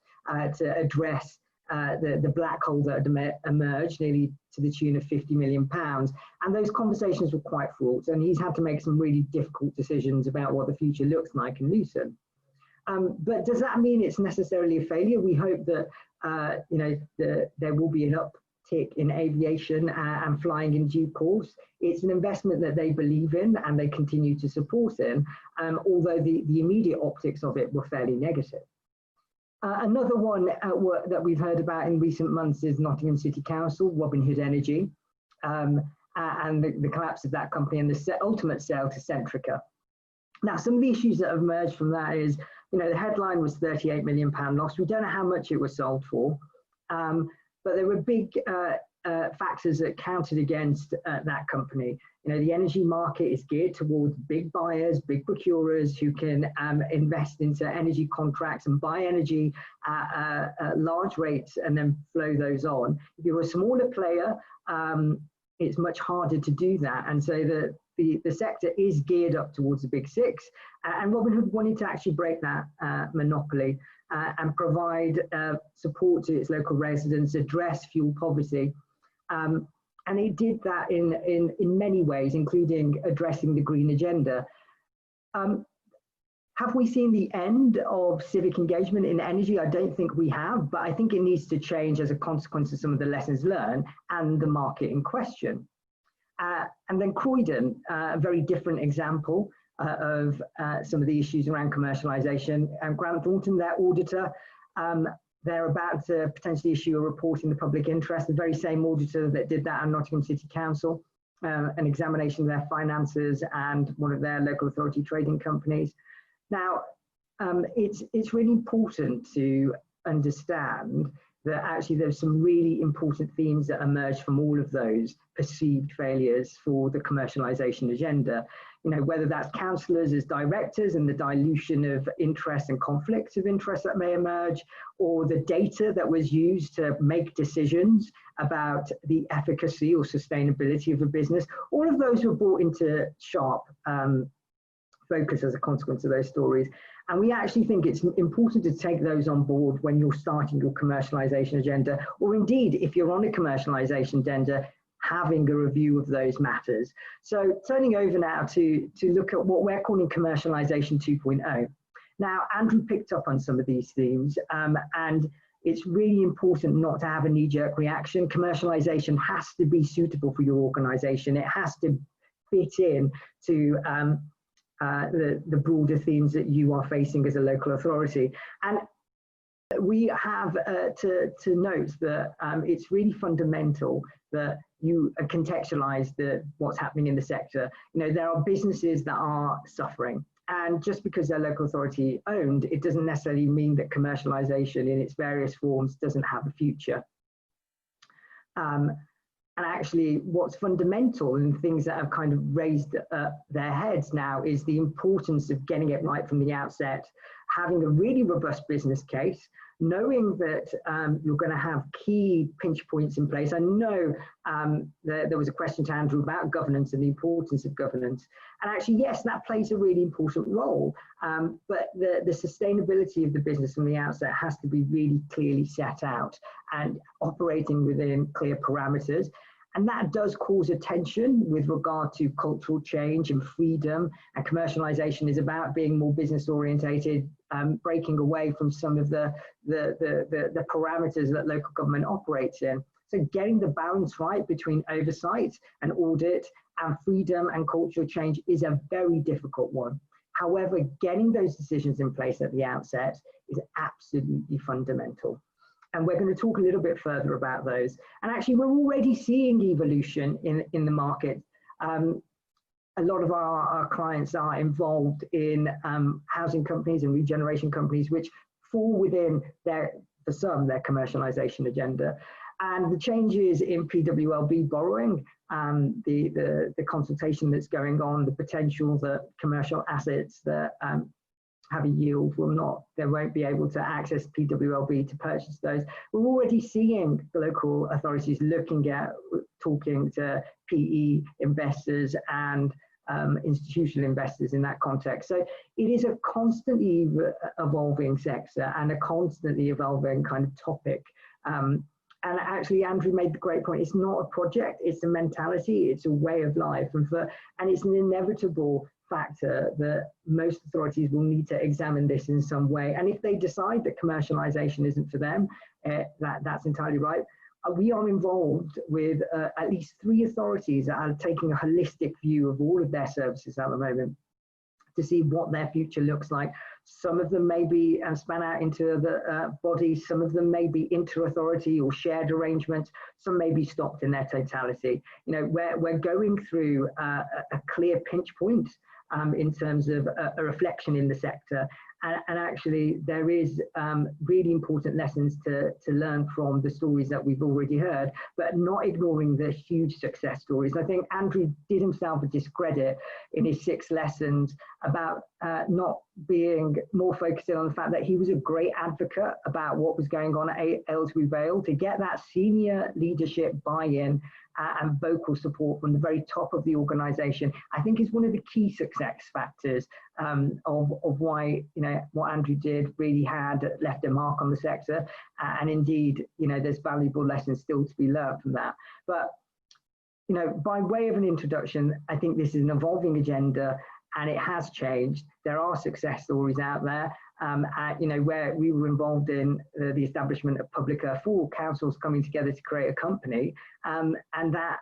to address the black hole that had emerged, nearly to the tune of £50 million. And those conversations were quite fraught, and he's had to make some really difficult decisions about what the future looks like in Luton. But does that mean it's necessarily a failure? We hope that you know, there will be an uptick in aviation and flying in due course. It's an investment that they believe in and they continue to support in, although the immediate optics of it were fairly negative. Another one that we've heard about in recent months is Nottingham City Council, Robin Hood Energy, and the collapse of that company and the ultimate sale to Centrica. Now, some of the issues that have emerged from that is, you know, the headline was £38 million loss. We don't know how much it was sold for, but there were big factors that counted against that company. You know, the energy market is geared towards big buyers, big procurers who can invest into energy contracts and buy energy at large rates and then flow those on. If you're a smaller player, it's much harder to do that. And so the sector is geared up towards the big six. And Robinhood wanted to actually break that monopoly and provide support to its local residents, address fuel poverty. And it did that in many ways, including addressing the green agenda. Have we seen the end of civic engagement in energy? I don't think we have, but I think it needs to change as a consequence of some of the lessons learned and the market in question. And then Croydon, a very different example of some of the issues around commercialisation. Grant Thornton, their auditor, they're about to potentially issue a report in the public interest, the very same auditor that did that on Nottingham City Council, an examination of their finances and one of their local authority trading companies. Now, it's really important to understand that actually there's some really important themes that emerge from all of those perceived failures for the commercialisation agenda. You know, whether that's councillors as directors and the dilution of interest and conflicts of interest that may emerge, or the data that was used to make decisions about the efficacy or sustainability of a business. All of those were brought into sharp focus as a consequence of those stories. And we actually think it's important to take those on board when you're starting your commercialisation agenda, or indeed, if you're on a commercialisation agenda, having a review of those matters. So turning over now to look at what we're calling commercialisation 2.0. Now, Andrew picked up on some of these themes, and it's really important not to have a knee-jerk reaction. Commercialisation has to be suitable for your organisation. It has to fit in to the broader themes that you are facing as a local authority. And we have to note that it's really fundamental that you contextualise what's happening in the sector. You know, there are businesses that are suffering, and just because they're local authority owned, it doesn't necessarily mean that commercialisation in its various forms doesn't have a future. And actually, what's fundamental and things that have kind of raised their heads now is the importance of getting it right from the outset, having a really robust business case, knowing that you're going to have key pinch points in place. I know there was a question to Andrew about governance and the importance of governance. And actually, yes, that plays a really important role. But the sustainability of the business from the outset has to be really clearly set out and operating within clear parameters. And that does cause attention with regard to cultural change and freedom. And commercialisation is about being more business orientated, breaking away from some of the parameters that local government operates in. So getting the balance right between oversight and audit and freedom and cultural change is a very difficult one. However, getting those decisions in place at the outset is absolutely fundamental. And we're going to talk a little bit further about those. And actually, we're already seeing evolution in the market. A lot of our clients are involved in housing companies and regeneration companies, which fall within their commercialisation agenda. And the changes in PWLB borrowing, the consultation that's going on, the potential that commercial assets that have a yield they won't be able to access PWLB to purchase those. We're already seeing the local authorities talking to PE investors and institutional investors in that context. So it is a constantly evolving sector and a constantly evolving kind of topic. And actually, Andrew made the great point. It's not a project, it's a mentality, it's a way of life. And it's an inevitable factor that most authorities will need to examine this in some way. And if they decide that commercialisation isn't for them, that's entirely right. We are involved with at least 3 authorities that are taking a holistic view of all of their services at the moment to see what their future looks like. Some of them may be span out into the bodies, some of them may be inter-authority or shared arrangements, some may be stopped in their totality. You know, we're going through a clear pinch point in terms of a reflection in the sector. And actually, there is really important lessons to learn from the stories that we've already heard, but not ignoring the huge success stories. I think Andrew did himself a discredit in his 6 lessons about not being more focusing on the fact that he was a great advocate about what was going on at Aylesbury Vale. To get that senior leadership buy-in and vocal support from the very top of the organisation, I think is one of the key success factors of why, you know, what Andrew did really had left a mark on the sector. And indeed, you know, there's valuable lessons still to be learned from that. But, you know, by way of an introduction, I think this is an evolving agenda and it has changed. There are success stories out there. You know, where we were involved in the establishment of Publica, 4 councils coming together to create a company, and that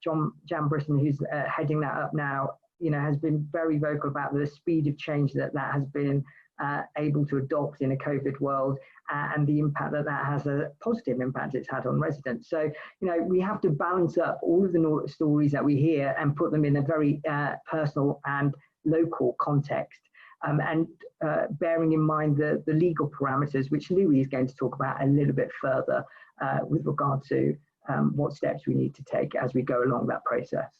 Jan Britton, who's heading that up now, you know, has been very vocal about the speed of change that has been able to adopt in a COVID world, and the impact that has, a positive impact it's had on residents. So, you know, we have to balance up all of the stories that we hear and put them in a very personal and local context. And bearing in mind the legal parameters, which Louis is going to talk about a little bit further with regard to what steps we need to take as we go along that process.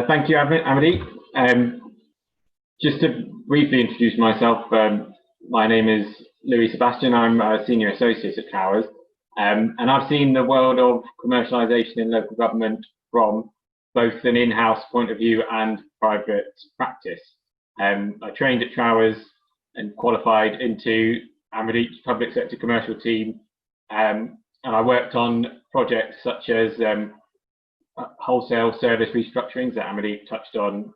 Thank you, Amardeep. Just to briefly introduce myself, my name is Louis Sebastian. I'm a senior associate at Trowers, and I've seen the world of commercialisation in local government from both an in-house point of view and private practice. I trained at Trowers and qualified into Amardeep's public sector commercial team, and I worked on projects such as wholesale service restructurings that Amardeep touched on,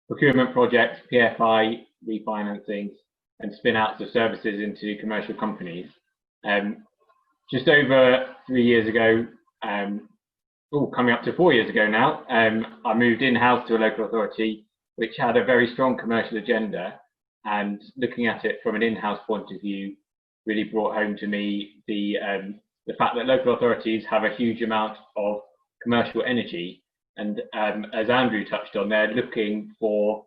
procurement projects, PFI refinancings, and spin-outs of services into commercial companies. Just over 3 years ago, coming up to 4 years ago now, I moved in-house to a local authority which had a very strong commercial agenda, and looking at it from an in-house point of view really brought home to me the fact that local authorities have a huge amount of commercial energy. And as Andrew touched on, they're looking for,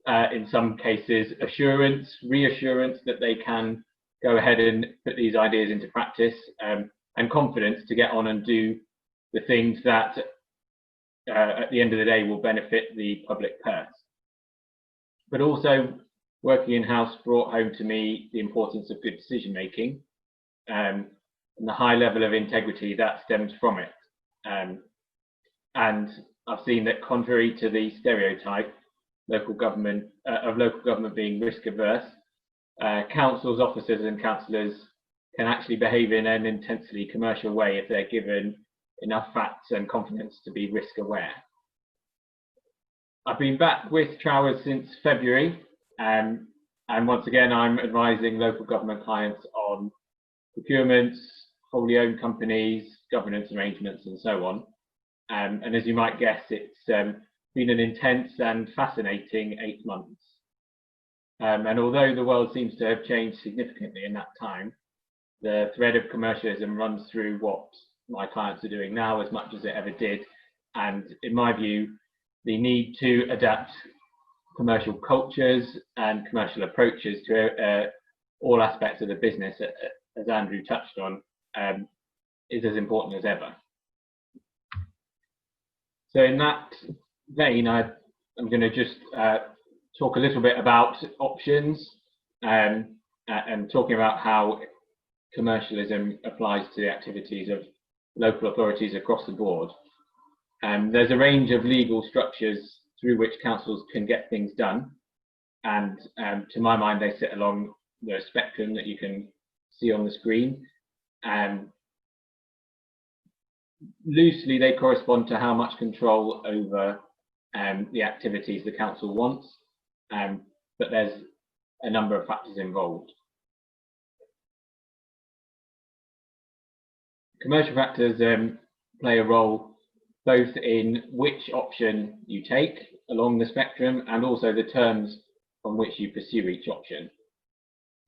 in some cases, assurance, reassurance that they can go ahead and put these ideas into practice, and confidence to get on and do the things that, at the end of the day, will benefit the public purse. But also, working in-house brought home to me the importance of good decision-making, and the high level of integrity that stems from it. And I've seen that, contrary to the stereotype local government being risk averse, councils, officers and councillors can actually behave in an intensely commercial way if they're given enough facts and confidence to be risk aware. I've been back with Trowers since February, and once again I'm advising local government clients on procurements, wholly owned companies, governance arrangements and so on. And as you might guess, it's been an intense and fascinating 8 months. And although the world seems to have changed significantly in that time, the thread of commercialism runs through what my clients are doing now as much as it ever did. And in my view, the need to adapt commercial cultures and commercial approaches to all aspects of the business, as Andrew touched on, is as important as ever. So in that vein, I'm going to just talk a little bit about options, and talking about how commercialism applies to the activities of local authorities across the board. There's a range of legal structures through which councils can get things done, and to my mind they sit along the spectrum that you can see on the screen. Loosely they correspond to how much control over the activities the council wants, but there's a number of factors involved. Commercial factors play a role both in which option you take along the spectrum and also the terms on which you pursue each option.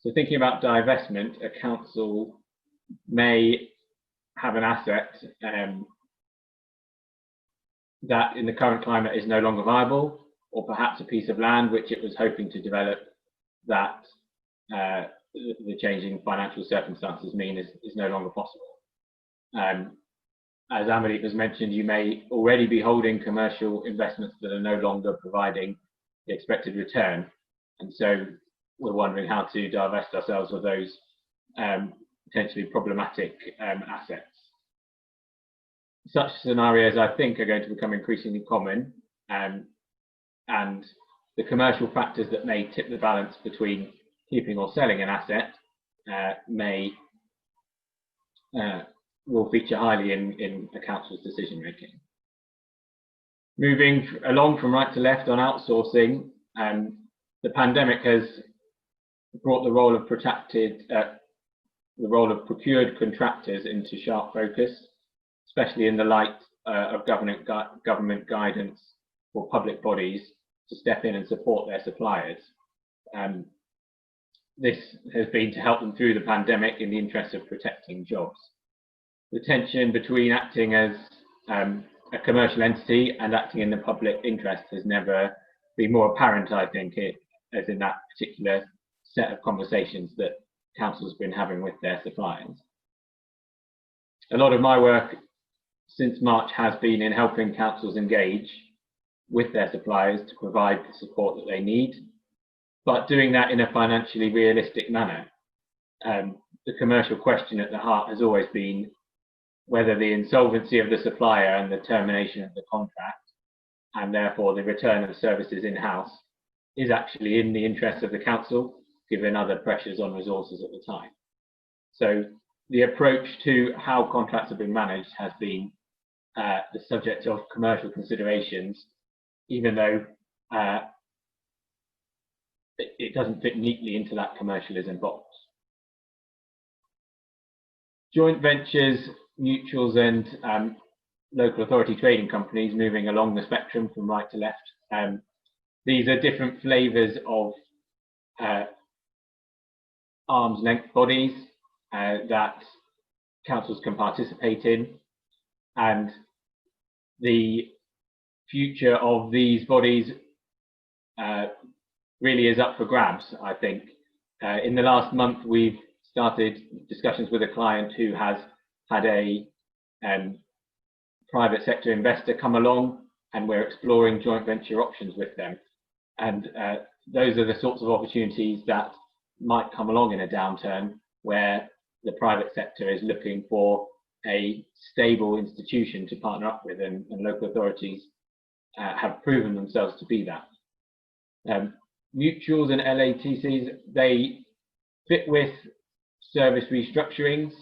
So thinking about divestment, a council may have an asset that in the current climate is no longer viable, or perhaps a piece of land which it was hoping to develop that the changing financial circumstances mean is no longer possible. As Amardeep has mentioned, you may already be holding commercial investments that are no longer providing the expected return. And so we're wondering how to divest ourselves of those potentially problematic assets. Such scenarios, I think, are going to become increasingly common, and the commercial factors that may tip the balance between keeping or selling an asset will feature highly in a council's decision making. Moving along from right to left on outsourcing, the pandemic has brought the role of procured contractors into sharp focus, especially in the light of government guidance for public bodies to step in and support their suppliers. This has been to help them through the pandemic in the interest of protecting jobs. The tension between acting as a commercial entity and acting in the public interest has never been more apparent, I think, as in that particular set of conversations that council's been having with their suppliers. A lot of my work since March has been in helping councils engage with their suppliers to provide the support that they need, but doing that in a financially realistic manner. The commercial question at the heart has always been whether the insolvency of the supplier and the termination of the contract, and therefore the return of services in-house, is actually in the interest of the council, given other pressures on resources at the time. So the approach to how contracts have been managed has been the subject of commercial considerations, even though it doesn't fit neatly into that commercialism box. Joint ventures, mutuals and local authority trading companies, moving along the spectrum from right to left. These are different flavours of arm's length bodies that councils can participate in, and the future of these bodies really is up for grabs, I think. In the last month, we've started discussions with a client who has had a private sector investor come along, and we're exploring joint venture options with them. And those are the sorts of opportunities that might come along in a downturn, where the private sector is looking for a stable institution to partner up with, and local authorities have proven themselves to be that. Mutuals and LATCs, they fit with service restructurings,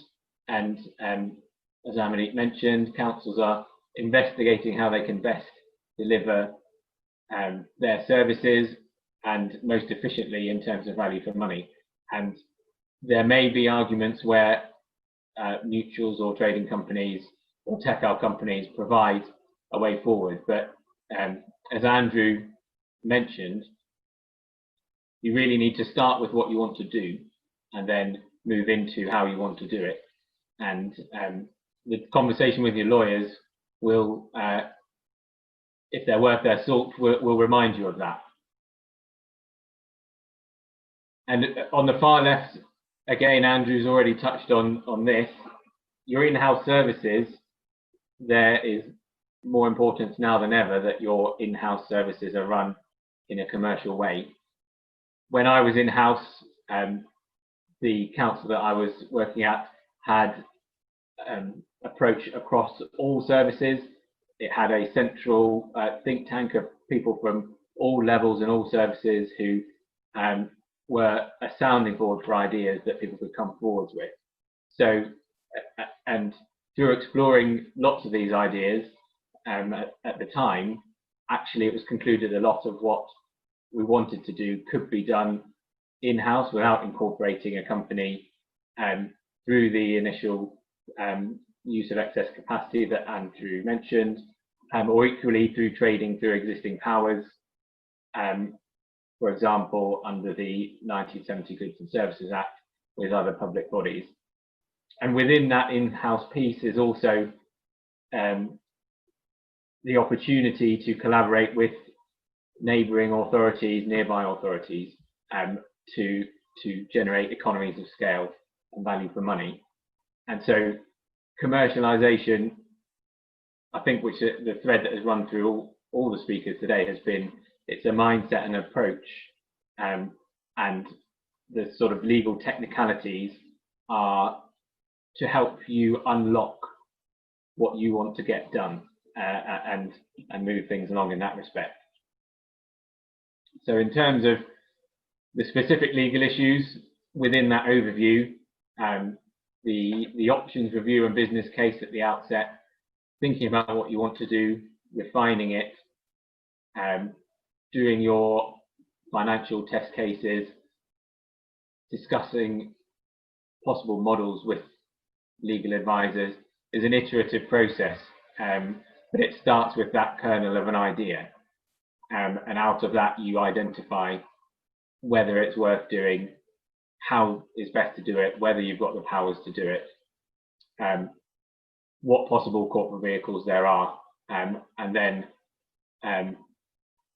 and as Amardeep mentioned, councils are investigating how they can best deliver their services and most efficiently in terms of value for money. And there may be arguments where mutuals or trading companies or tech-out companies provide a way forward, but as Andrew mentioned, you really need to start with what you want to do and then move into how you want to do it. And the conversation with your lawyers will, if they're worth their salt, will remind you of that. And on the far left, again, Andrew's already touched on this. Your in-house services, there is more importance now than ever that your in-house services are run in a commercial way. When I was in-house, the council that I was working at had approach across all services. It had a central think tank of people from all levels and all services who were a sounding board for ideas that people could come forwards with. So, and through exploring lots of these ideas at the time, actually it was concluded a lot of what we wanted to do could be done in-house without incorporating a company through the initial use of excess capacity that Andrew mentioned, or equally through trading through existing powers. for example, under the 1970 Goods and Services Act with other public bodies. And within that in-house piece is also the opportunity to collaborate with neighbouring authorities, nearby authorities, to generate economies of scale and value for money. And so commercialisation, I think, which the thread that has run through all the speakers today has been, it's a mindset and approach, and the sort of legal technicalities are to help you unlock what you want to get done, and move things along in that respect. So in terms of the specific legal issues within that overview, the options review and business case at the outset, thinking about what you want to do, refining it, doing your financial test cases, discussing possible models with legal advisors is an iterative process, but it starts with that kernel of an idea, and out of that you identify whether it's worth doing, how is best to do it, whether you've got the powers to do it, what possible corporate vehicles there are, and then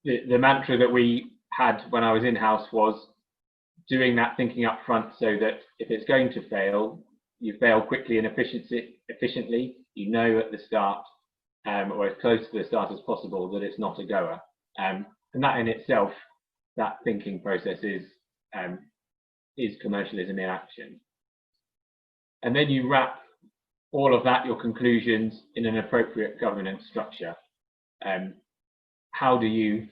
the mantra that we had when I was in-house was doing that thinking up front, so that if it's going to fail, you fail quickly and efficiently. You know at the start, or as close to the start as possible, that it's not a goer. And that in itself, that thinking process is commercialism in action. And then you wrap all of that, your conclusions, in an appropriate governance structure. How do you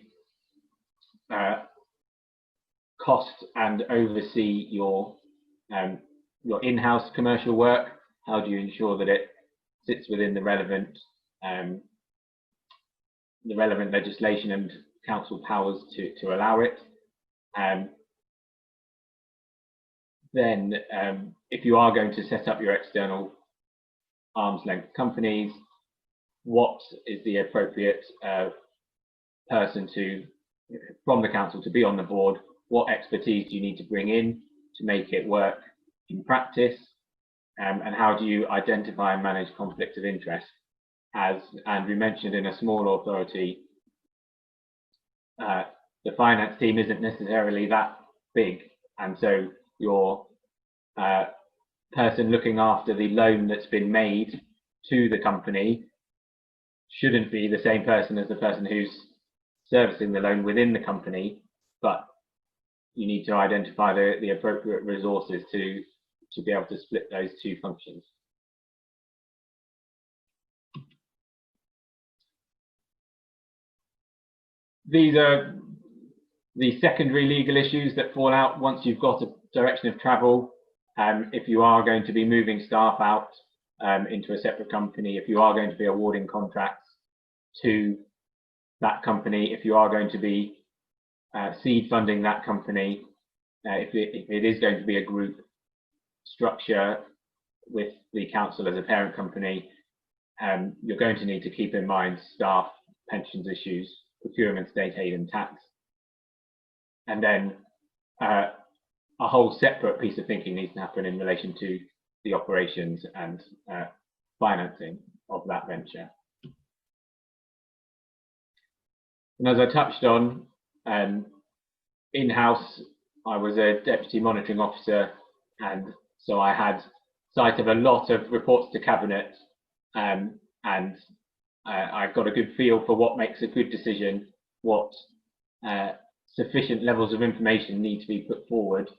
cost and oversee your in-house commercial work? How do you ensure that it sits within the relevant legislation and council powers to allow it? Then, if you are going to set up your external arm's length companies, what is the appropriate person from the council to be on the board? What expertise do you need to bring in to make it work in practice? And how do you identify and manage conflict of interest? As Andrew mentioned, in a small authority, the finance team isn't necessarily that big, and so your person looking after the loan that's been made to the company shouldn't be the same person as the person who's servicing the loan within the company, but you need to identify the appropriate resources to be able to split those two functions. These are the secondary legal issues that fall out once you've got a direction of travel. If you are going to be moving staff out into a separate company, if you are going to be awarding contracts to that company, if you are going to be seed funding that company, if it is going to be a group structure with the council as a parent company, you're going to need to keep in mind staff, pensions issues, procurement, state aid and tax. And then a whole separate piece of thinking needs to happen in relation to the operations and financing of that venture. And as I touched on, in-house, I was a deputy monitoring officer, and so I had sight of a lot of reports to cabinet, and I've got a good feel for what makes a good decision, what sufficient levels of information need to be put forward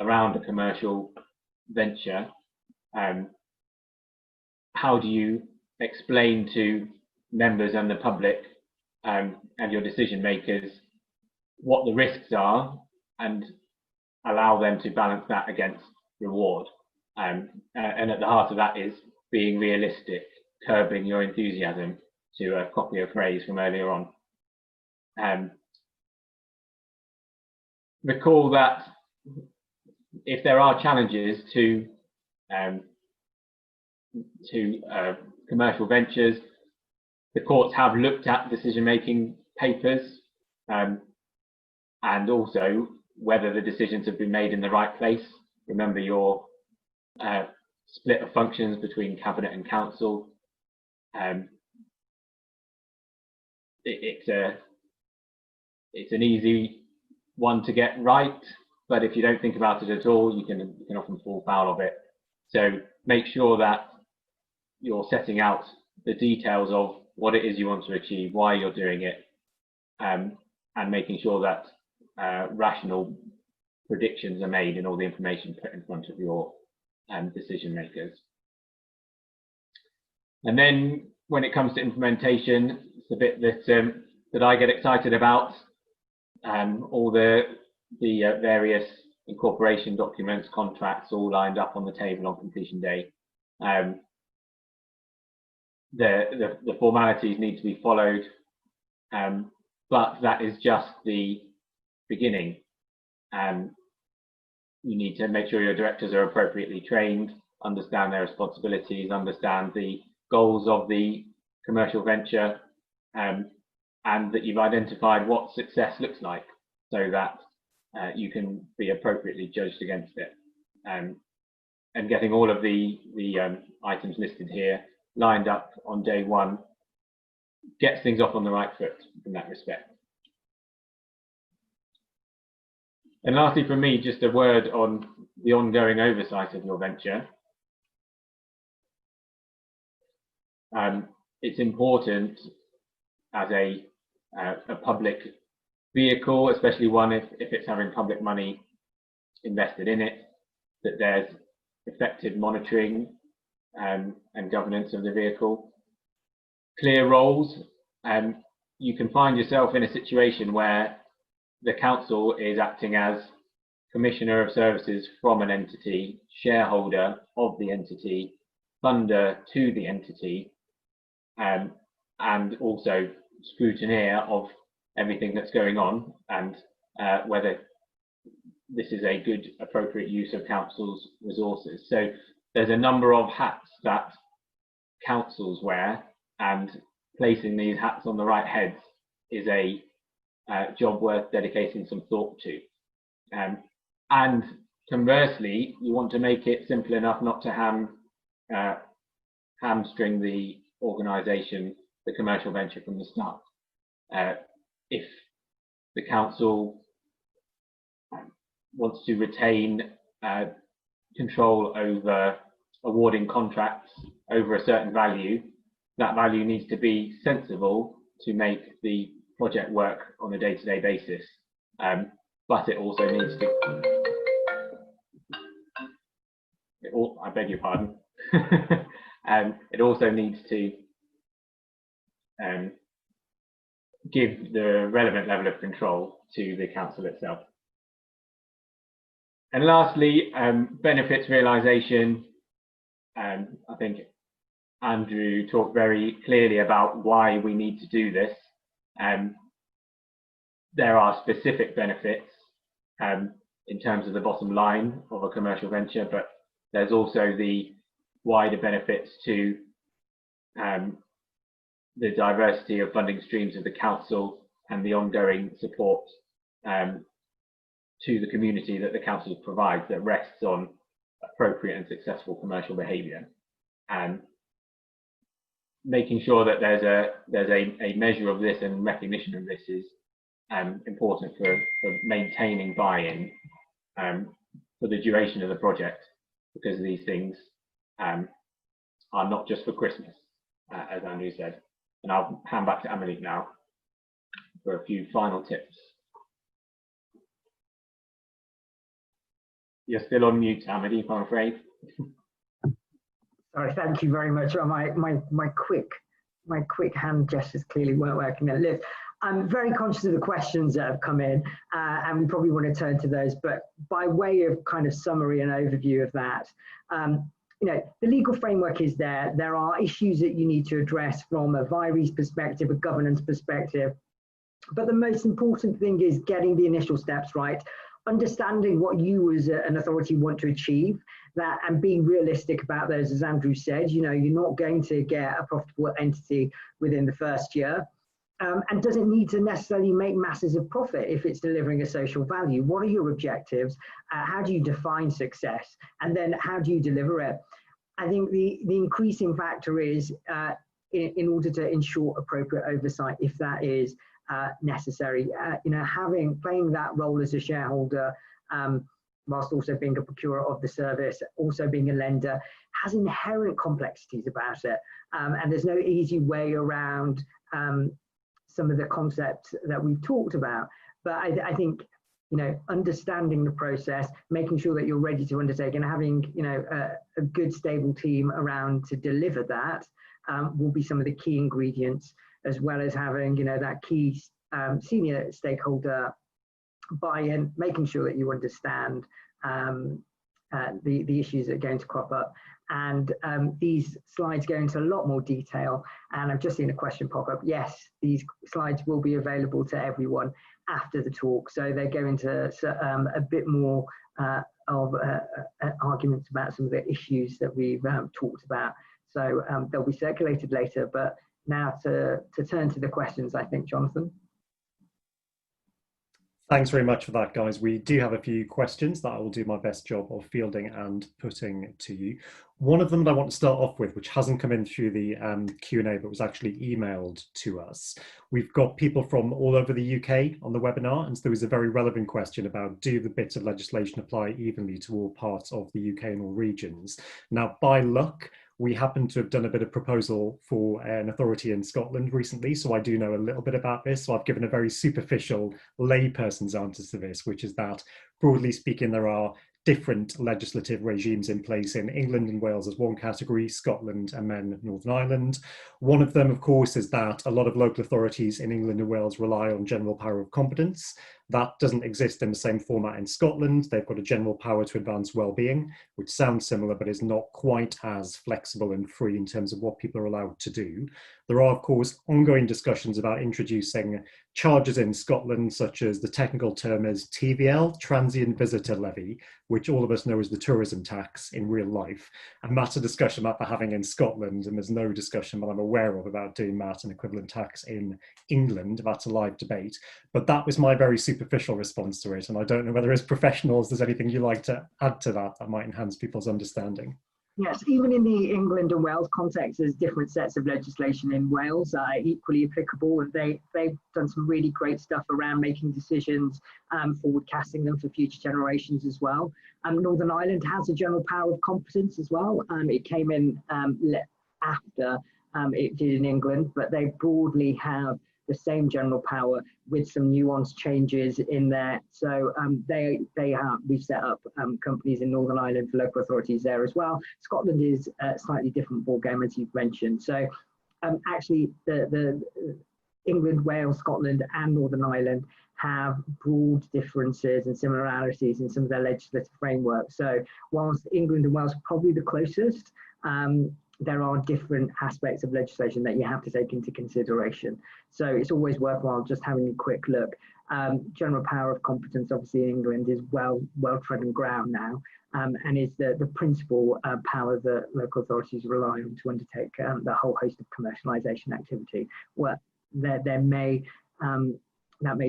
around a commercial venture. How do you explain to members and the public and your decision makers what the risks are, and allow them to balance that against reward? And at the heart of that is being realistic, curbing your enthusiasm, to copy a phrase from earlier on. Recall that if there are challenges to commercial ventures, the courts have looked at decision-making papers. and also whether the decisions have been made in the right place. Remember your split of functions between cabinet and council. It's an easy one to get right, but if you don't think about it at all, you can often fall foul of it. So make sure that you're setting out the details of what it is you want to achieve, why you're doing it, and making sure that rational predictions are made and all the information put in front of your decision makers. And then when it comes to implementation, it's the bit that I get excited about. All the various incorporation documents, contracts, all lined up on the table on completion day. The formalities need to be followed, but that is just the beginning. You need to make sure your directors are appropriately trained, understand their responsibilities, understand the goals of the commercial venture, and that you've identified what success looks like, so that you can be appropriately judged against it. And getting all of the items listed here lined up on day one gets things off on the right foot in that respect. And lastly, from me, just a word on the ongoing oversight of your venture. It's important as a public vehicle, especially one if it's having public money invested in it, that there's effective monitoring and governance of the vehicle. Clear roles. You can find yourself in a situation where the council is acting as commissioner of services from an entity, shareholder of the entity, funder to the entity, and also scrutineer of everything that's going on, and whether this is a good, appropriate use of council's resources. So there's a number of hats that councils wear, and placing these hats on the right heads is a job worth dedicating some thought to. And conversely, you want to make it simple enough not to hamstring the organisation, the commercial venture from the start. If the council wants to retain control over awarding contracts over a certain value, that value needs to be sensible to make the project work on a day-to-day basis. But it also needs to, I beg your pardon, it also needs to give the relevant level of control to the council itself. And lastly, benefits realisation. I think Andrew talked very clearly about why we need to do this. There are specific benefits in terms of the bottom line of a commercial venture, but there's also the wider benefits to the diversity of funding streams of the council and the ongoing support to the community that the council provides, that rests on appropriate and successful commercial behaviour. And making sure that there's a measure of this and recognition of this is important for maintaining buy-in for the duration of the project, because these things are not just for Christmas, as Andrew said. And I'll hand back to Amardeep now for a few final tips. You're still on mute, Amardeep, I'm afraid. Sorry, thank you very much. My quick hand gestures clearly weren't working there. Liv, I'm very conscious of the questions that have come in, and we probably want to turn to those. But by way of kind of summary and overview of that, you know, the legal framework is there. There are issues that you need to address from a VIRES perspective, a governance perspective. But the most important thing is getting the initial steps right, understanding what you as an authority want to achieve, that, and being realistic about those. As Andrew said, you know, you're not going to get a profitable entity within the first year. and does it need to necessarily make masses of profit if it's delivering a social value? What are your objectives? How do you define success? And then how do you deliver it? I think the increasing factor is in order to ensure appropriate oversight, if that is necessary, playing that role as a shareholder, whilst also being a procurer of the service, also being a lender, has inherent complexities about it. And there's no easy way around some of the concepts that we've talked about. But I think, understanding the process, making sure that you're ready to undertake, and having, a good, stable team around to deliver that will be some of the key ingredients, as well as having, that key senior stakeholder buy-in, making sure that you understand the issues that are going to crop up. And these slides go into a lot more detail, and I've just seen a question pop up. Yes, these slides will be available to everyone after the talk, so they go into a bit more of arguments about some of the issues that we've talked about. So they'll be circulated later, but now to turn to the questions, I think, Jonathan. Thanks very much for that, guys. We do have a few questions that I will do my best job of fielding and putting to you. One of them that I want to start off with, which hasn't come in through the Q&A, but was actually emailed to us. We've got people from all over the UK on the webinar, and so there was a very relevant question about, do the bits of legislation apply evenly to all parts of the UK and all regions? Now, by luck, we happen to have done a bit of proposal for an authority in Scotland recently, so I do know a little bit about this. So I've given a very superficial layperson's answer to this, which is that, broadly speaking, there are different legislative regimes in place in England and Wales as one category, Scotland and then Northern Ireland. One of them, of course, is that a lot of local authorities in England and Wales rely on general power of competence. That doesn't exist in the same format in Scotland. They've got a general power to advance well-being, which sounds similar, but is not quite as flexible and free in terms of what people are allowed to do. There are, of course, ongoing discussions about introducing charges in Scotland, such as the technical term is TVL, Transient Visitor Levy, which all of us know as the tourism tax in real life. And that's a discussion that they're having in Scotland, and there's no discussion that I'm aware of about doing that and equivalent tax in England. That's a live debate. But that was my very superficial response to it, and I don't know whether as professionals there's anything you like to add to that that might enhance people's understanding. Yes, even in the England and Wales context, there's different sets of legislation in Wales equally applicable, and they've done some really great stuff around making decisions, forward-casting them for future generations as well. Northern Ireland has a general power of competence as well. It came in after it did in England, but they broadly have the same general power with some nuanced changes in there. So we've set up companies in Northern Ireland for local authorities there as well. Scotland is a slightly different ballgame, as you've mentioned. So actually the England, Wales, Scotland and Northern Ireland have broad differences and similarities in some of their legislative framework. So whilst England and Wales are probably the closest, there are different aspects of legislation that you have to take into consideration. So it's always worthwhile just having a quick look. General power of competence, obviously in England, is well-trodden ground now, and is the principal power that local authorities rely on to undertake the whole host of commercialisation activity. Well, that may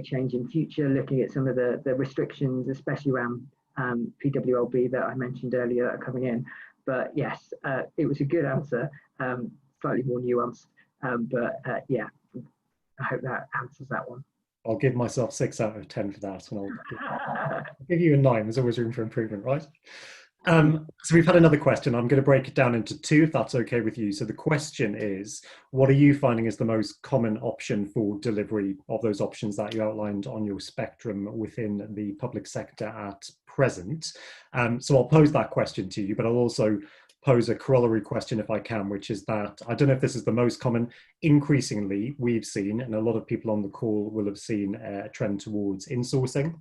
change in future, looking at some of the restrictions, especially around PWLB that I mentioned earlier, that are coming in. But yes, it was a good answer, slightly more nuanced, but yeah, I hope that answers that one. I'll give myself 6 out of 10 for that, and I'll give you a 9. There's always room for improvement, right? So we've had another question. I'm going to break it down into 2, if that's okay with you. So the question is, what are you finding is the most common option for delivery of those options that you outlined on your spectrum within the public sector at present? So I'll pose that question to you, but I'll also pose a corollary question if I can, which is that I don't know if this is the most common. Increasingly, we've seen, and a lot of people on the call will have seen, a trend towards insourcing.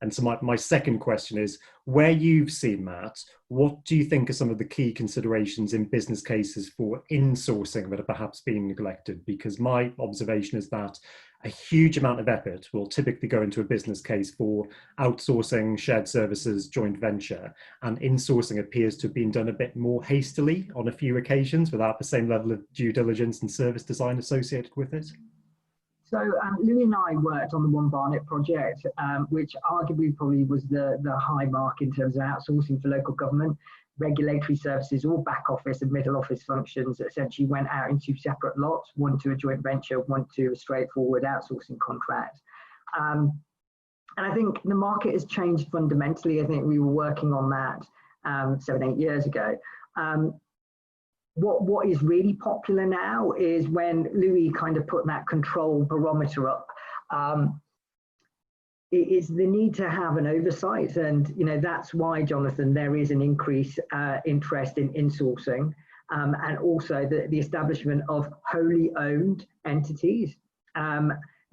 And so my second question is, where you've seen that, what do you think are some of the key considerations in business cases for insourcing that are perhaps being neglected? Because my observation is that a huge amount of effort will typically go into a business case for outsourcing, shared services, joint venture, and insourcing appears to have been done a bit more hastily on a few occasions without the same level of due diligence and service design associated with it. So Louis and I worked on the One Barnet project, which arguably probably was the high mark in terms of outsourcing for local government. Regulatory services, all back office and middle office functions essentially went out in two separate lots, one to a joint venture, one to a straightforward outsourcing contract. And I think the market has changed fundamentally. I think we were working on that 7-8 years ago. What is really popular now is when Louis kind of put that control barometer up. It is the need to have an oversight, and that's why, Jonathon, there is an increased interest in insourcing, and also the establishment of wholly owned entities.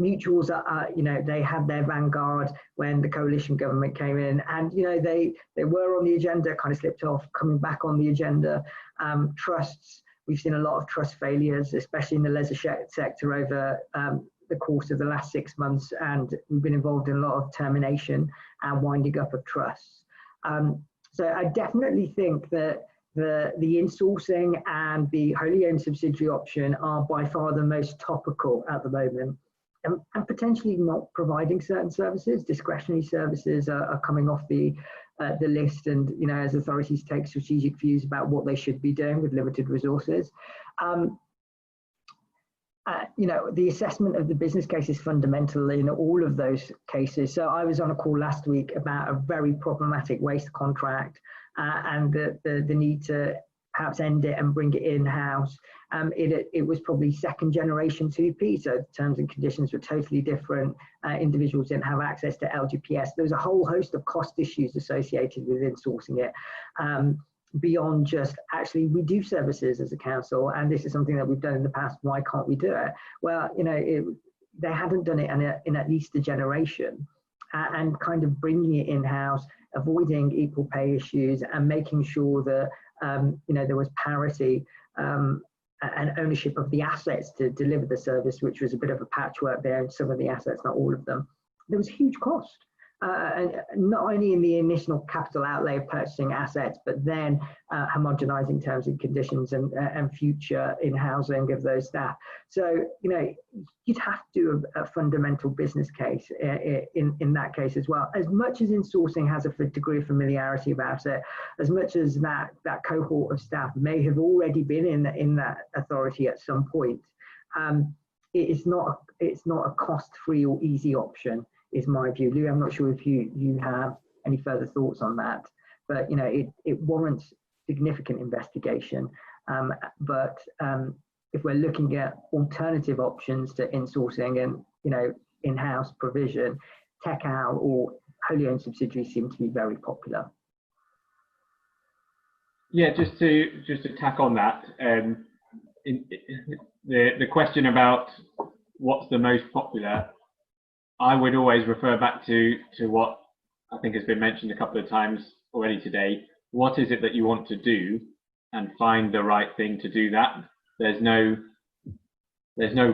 Mutuals are, they had their vanguard when the coalition government came in, and they were on the agenda, kind of slipped off, coming back on the agenda. Trusts, we've seen a lot of trust failures, especially in the leisure sector over the course of the last 6 months, and we've been involved in a lot of termination and winding up of trusts. So I definitely think that the insourcing and the wholly owned subsidiary option are by far the most topical at the moment. And potentially not providing certain services. Discretionary services are coming off the list, and as authorities take strategic views about what they should be doing with limited resources. The assessment of the business case is fundamental in all of those cases. So I was on a call last week about a very problematic waste contract and the need to perhaps end it and bring it in-house. It was probably second generation 2P, so the terms and conditions were totally different. Individuals didn't have access to LGPS. There was a whole host of cost issues associated with insourcing it, beyond just actually we do services as a council, and this is something that we've done in the past, why can't we do it? Well, they hadn't done it in at least a generation, and kind of bringing it in-house, avoiding equal pay issues, and making sure that there was parity and ownership of the assets to deliver the service, which was a bit of a patchwork there, some of the assets, not all of them. There was huge cost, and not only in the initial capital outlay of purchasing assets, but then homogenizing terms and conditions and future in-housing of those staff. So, you'd have to do a fundamental business case in that case as well. As much as insourcing has a degree of familiarity about it, as much as that cohort of staff may have already been in that authority at some point, it's not a cost-free or easy option, is my view. Louis, I'm not sure if you have any further thoughts on that, but it warrants significant investigation. But if we're looking at alternative options to insourcing and in-house provision, tech out or wholly owned subsidiaries seem to be very popular. Yeah, just to tack on that, the question about what's the most popular, I would always refer back to what I think has been mentioned a couple of times already today. What is it that you want to do, and find the right thing to do that. There's no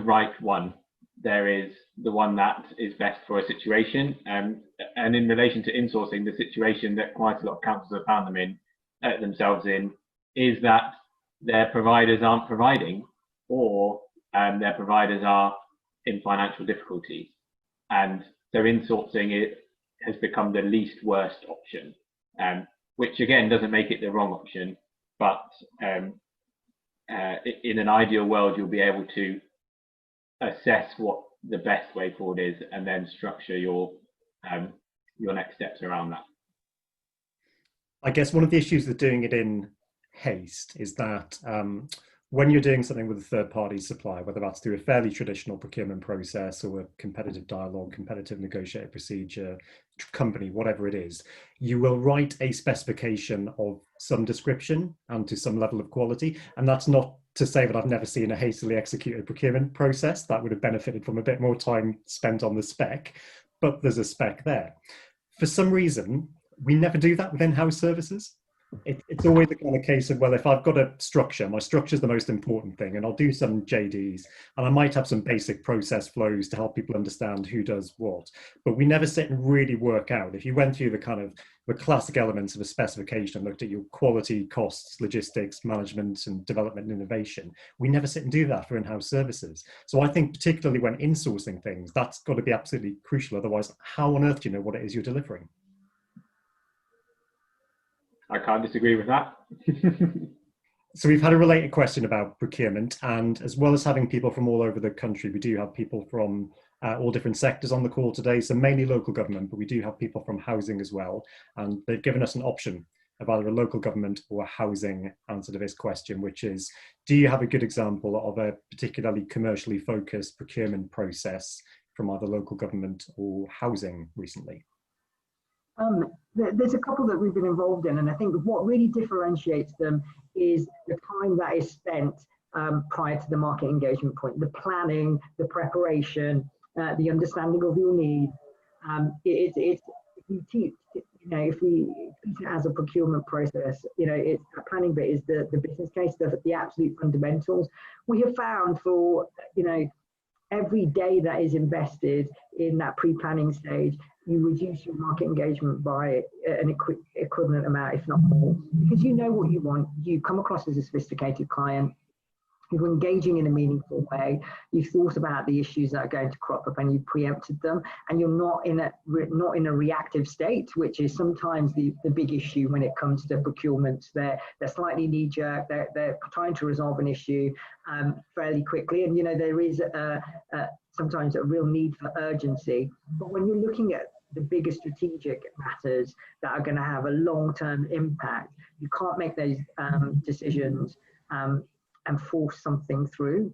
right one. There is the one that is best for a situation. And in relation to insourcing, the situation that quite a lot of councils have found themselves in is that their providers aren't providing, or their providers are in financial difficulties. And so insourcing has become the least worst option, which again doesn't make it the wrong option, but in an ideal world, you'll be able to assess what the best way forward is, and then structure your next steps around that. I guess one of the issues with doing it in haste is that when you're doing something with a third-party supplier, whether that's through a fairly traditional procurement process or a competitive dialogue, competitive negotiated procedure, company, whatever it is, you will write a specification of some description and to some level of quality. And that's not to say that I've never seen a hastily executed procurement process that would have benefited from a bit more time spent on the spec, but there's a spec there. For some reason, we never do that with in-house services. it's always the kind of case of, well, if I've got a structure, my structure is the most important thing, and I'll do some JDs, and I might have some basic process flows to help people understand who does what. But we never sit and really work out. If you went through the kind of the classic elements of a specification and looked at your quality, costs, logistics, management, and development and innovation, we never sit and do that for in-house services. So I think particularly when insourcing things, that's got to be absolutely crucial. Otherwise, how on earth do you know what it is you're delivering? I can't disagree with that. So we've had a related question about procurement, and as well as having people from all over the country, we do have people from all different sectors on the call today, so mainly local government, but we do have people from housing as well, and they've given us an option of either a local government or a housing answer to this question, which is, do you have a good example of a particularly commercially focused procurement process from either local government or housing recently? There's a couple that we've been involved in, and I think what really differentiates them is the time that is spent prior to the market engagement point, the planning, the preparation, the understanding of your needs. If we teach, if we teach it as a procurement process, it's the planning bit is the business case, the absolute fundamentals. We have found for every day that is invested in that pre-planning stage, you reduce your market engagement by an equivalent amount, if not more, because you know what you want. You come across as a sophisticated client. You're engaging in a meaningful way. You've thought about the issues that are going to crop up, and you preempted them. And you're not in a reactive state, which is sometimes the big issue when it comes to procurements. They're slightly knee-jerk. They're trying to resolve an issue fairly quickly, and there is sometimes a real need for urgency. But when you're looking at the bigger strategic matters that are going to have a long-term impact, you can't make those decisions and force something through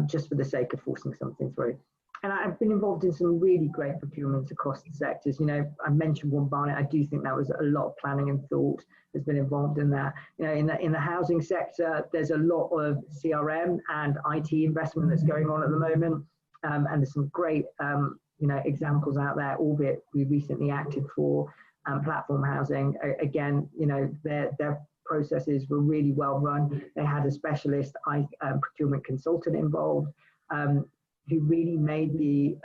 just for the sake of forcing something through. And I've been involved in some really great procurements across the sectors. I mentioned one Barnet. I do think that was a lot of planning and thought has been involved in that. In the housing sector, there's a lot of CRM and IT investment that's going on at the moment. And there's some great examples out there, albeit we recently acted for platform housing. Again, their processes were really well run. They had a specialist procurement consultant involved who really made the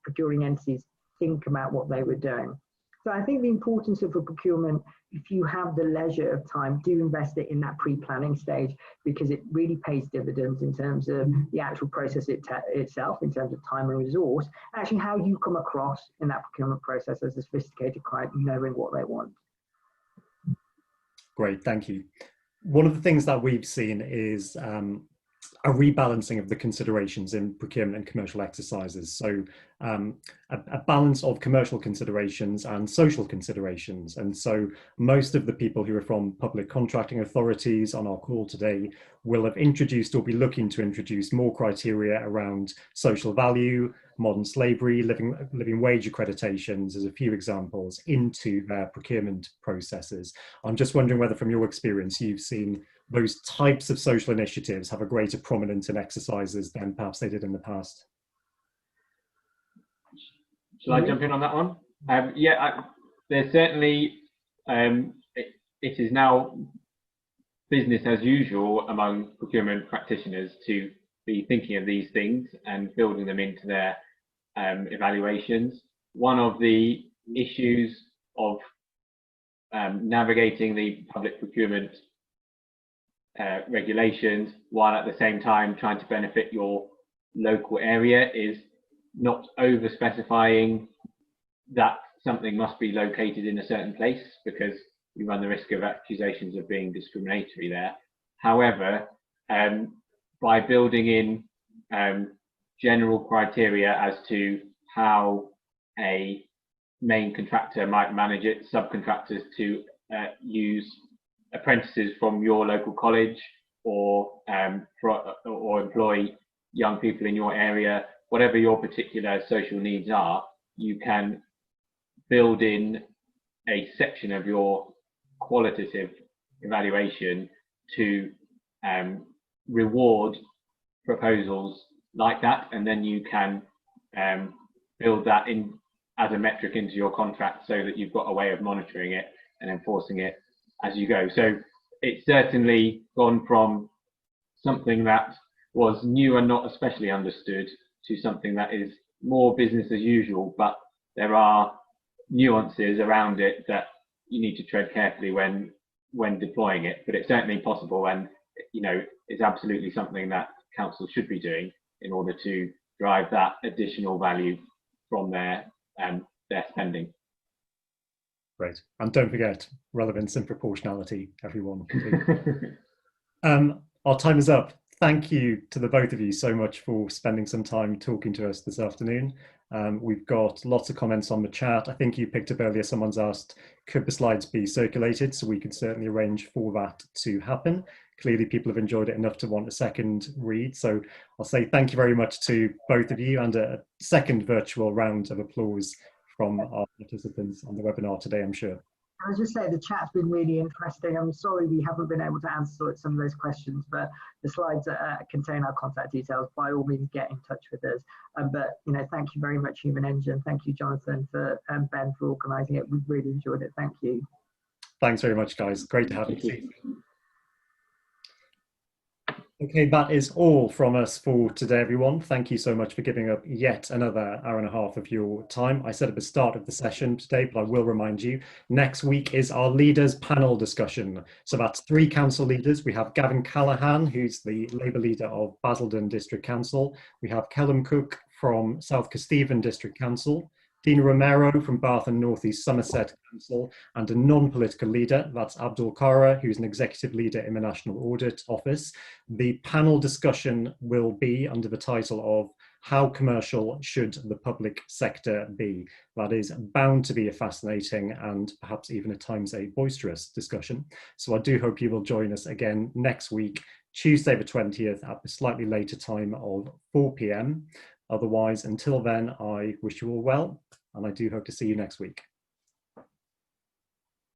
procuring entities think about what they were doing. So I think the importance of a procurement, if you have the leisure of time, do invest it in that pre-planning stage, because it really pays dividends in terms of the actual process itself, in terms of time and resource, actually how you come across in that procurement process as a sophisticated client, knowing what they want. Great, thank you. One of the things that we've seen is a rebalancing of the considerations in procurement and commercial exercises. So a balance of commercial considerations and social considerations. And so most of the people who are from public contracting authorities on our call today will have introduced or be looking to introduce more criteria around social value, modern slavery, living wage accreditations as a few examples into their procurement processes. I'm just wondering whether from your experience you've seen those types of social initiatives have a greater prominence in exercises than perhaps they did in the past. Shall I jump in on that one? There's certainly, it is now business as usual among procurement practitioners to be thinking of these things and building them into their evaluations. One of the issues of navigating the public procurement regulations while at the same time trying to benefit your local area is not over specifying that something must be located in a certain place, because you run the risk of accusations of being discriminatory there. However, by building in general criteria as to how a main contractor might manage it, subcontractors to use apprentices from your local college or employ young people in your area, whatever your particular social needs are, you can build in a section of your qualitative evaluation to reward proposals like that, and then you can build that in as a metric into your contract so that you've got a way of monitoring it and enforcing it as you go. So it's certainly gone from something that was new and not especially understood to something that is more business as usual, but there are nuances around it that you need to tread carefully when deploying it. But it's certainly possible, and it's absolutely something that council should be doing in order to drive that additional value from their spending. Great. And don't forget relevance and proportionality, everyone. Our time is up. Thank you to the both of you so much for spending some time talking to us this afternoon. We've got lots of comments on the chat. I think you picked up earlier, someone's asked, could the slides be circulated? So we can certainly arrange for that to happen. Clearly people have enjoyed it enough to want a second read. So I'll say thank you very much to both of you, and a second virtual round of applause from our participants on the webinar today, I'm sure. I was just saying the chat's been really interesting. I'm sorry we haven't been able to answer some of those questions, but the slides contain our contact details. By all means, get in touch with us. But thank you very much, Human Engine. Thank you, Jonathan, and Ben for organising it. We've really enjoyed it. Thank you. Thanks very much, guys. Great to have you. Okay, that is all from us for today, everyone. Thank you so much for giving up yet another hour and a half of your time. I said at the start of the session today, but I will remind you, next week is our leaders panel discussion. So that's 3 council leaders. We have Gavin Callaghan, who's the Labour leader of Basildon District Council. We have Kellum Cook from South Kesteven District Council, Dina Romero from Bath and North East Somerset Council, and a non-political leader, that's Abdul Kara, who's an executive leader in the National Audit Office. The panel discussion will be under the title of How Commercial Should the Public Sector Be? That is bound to be a fascinating and perhaps even at times a boisterous discussion. So I do hope you will join us again next week, Tuesday the 20th at the slightly later time of 4 p.m. Otherwise, until then, I wish you all well, and I do hope to see you next week.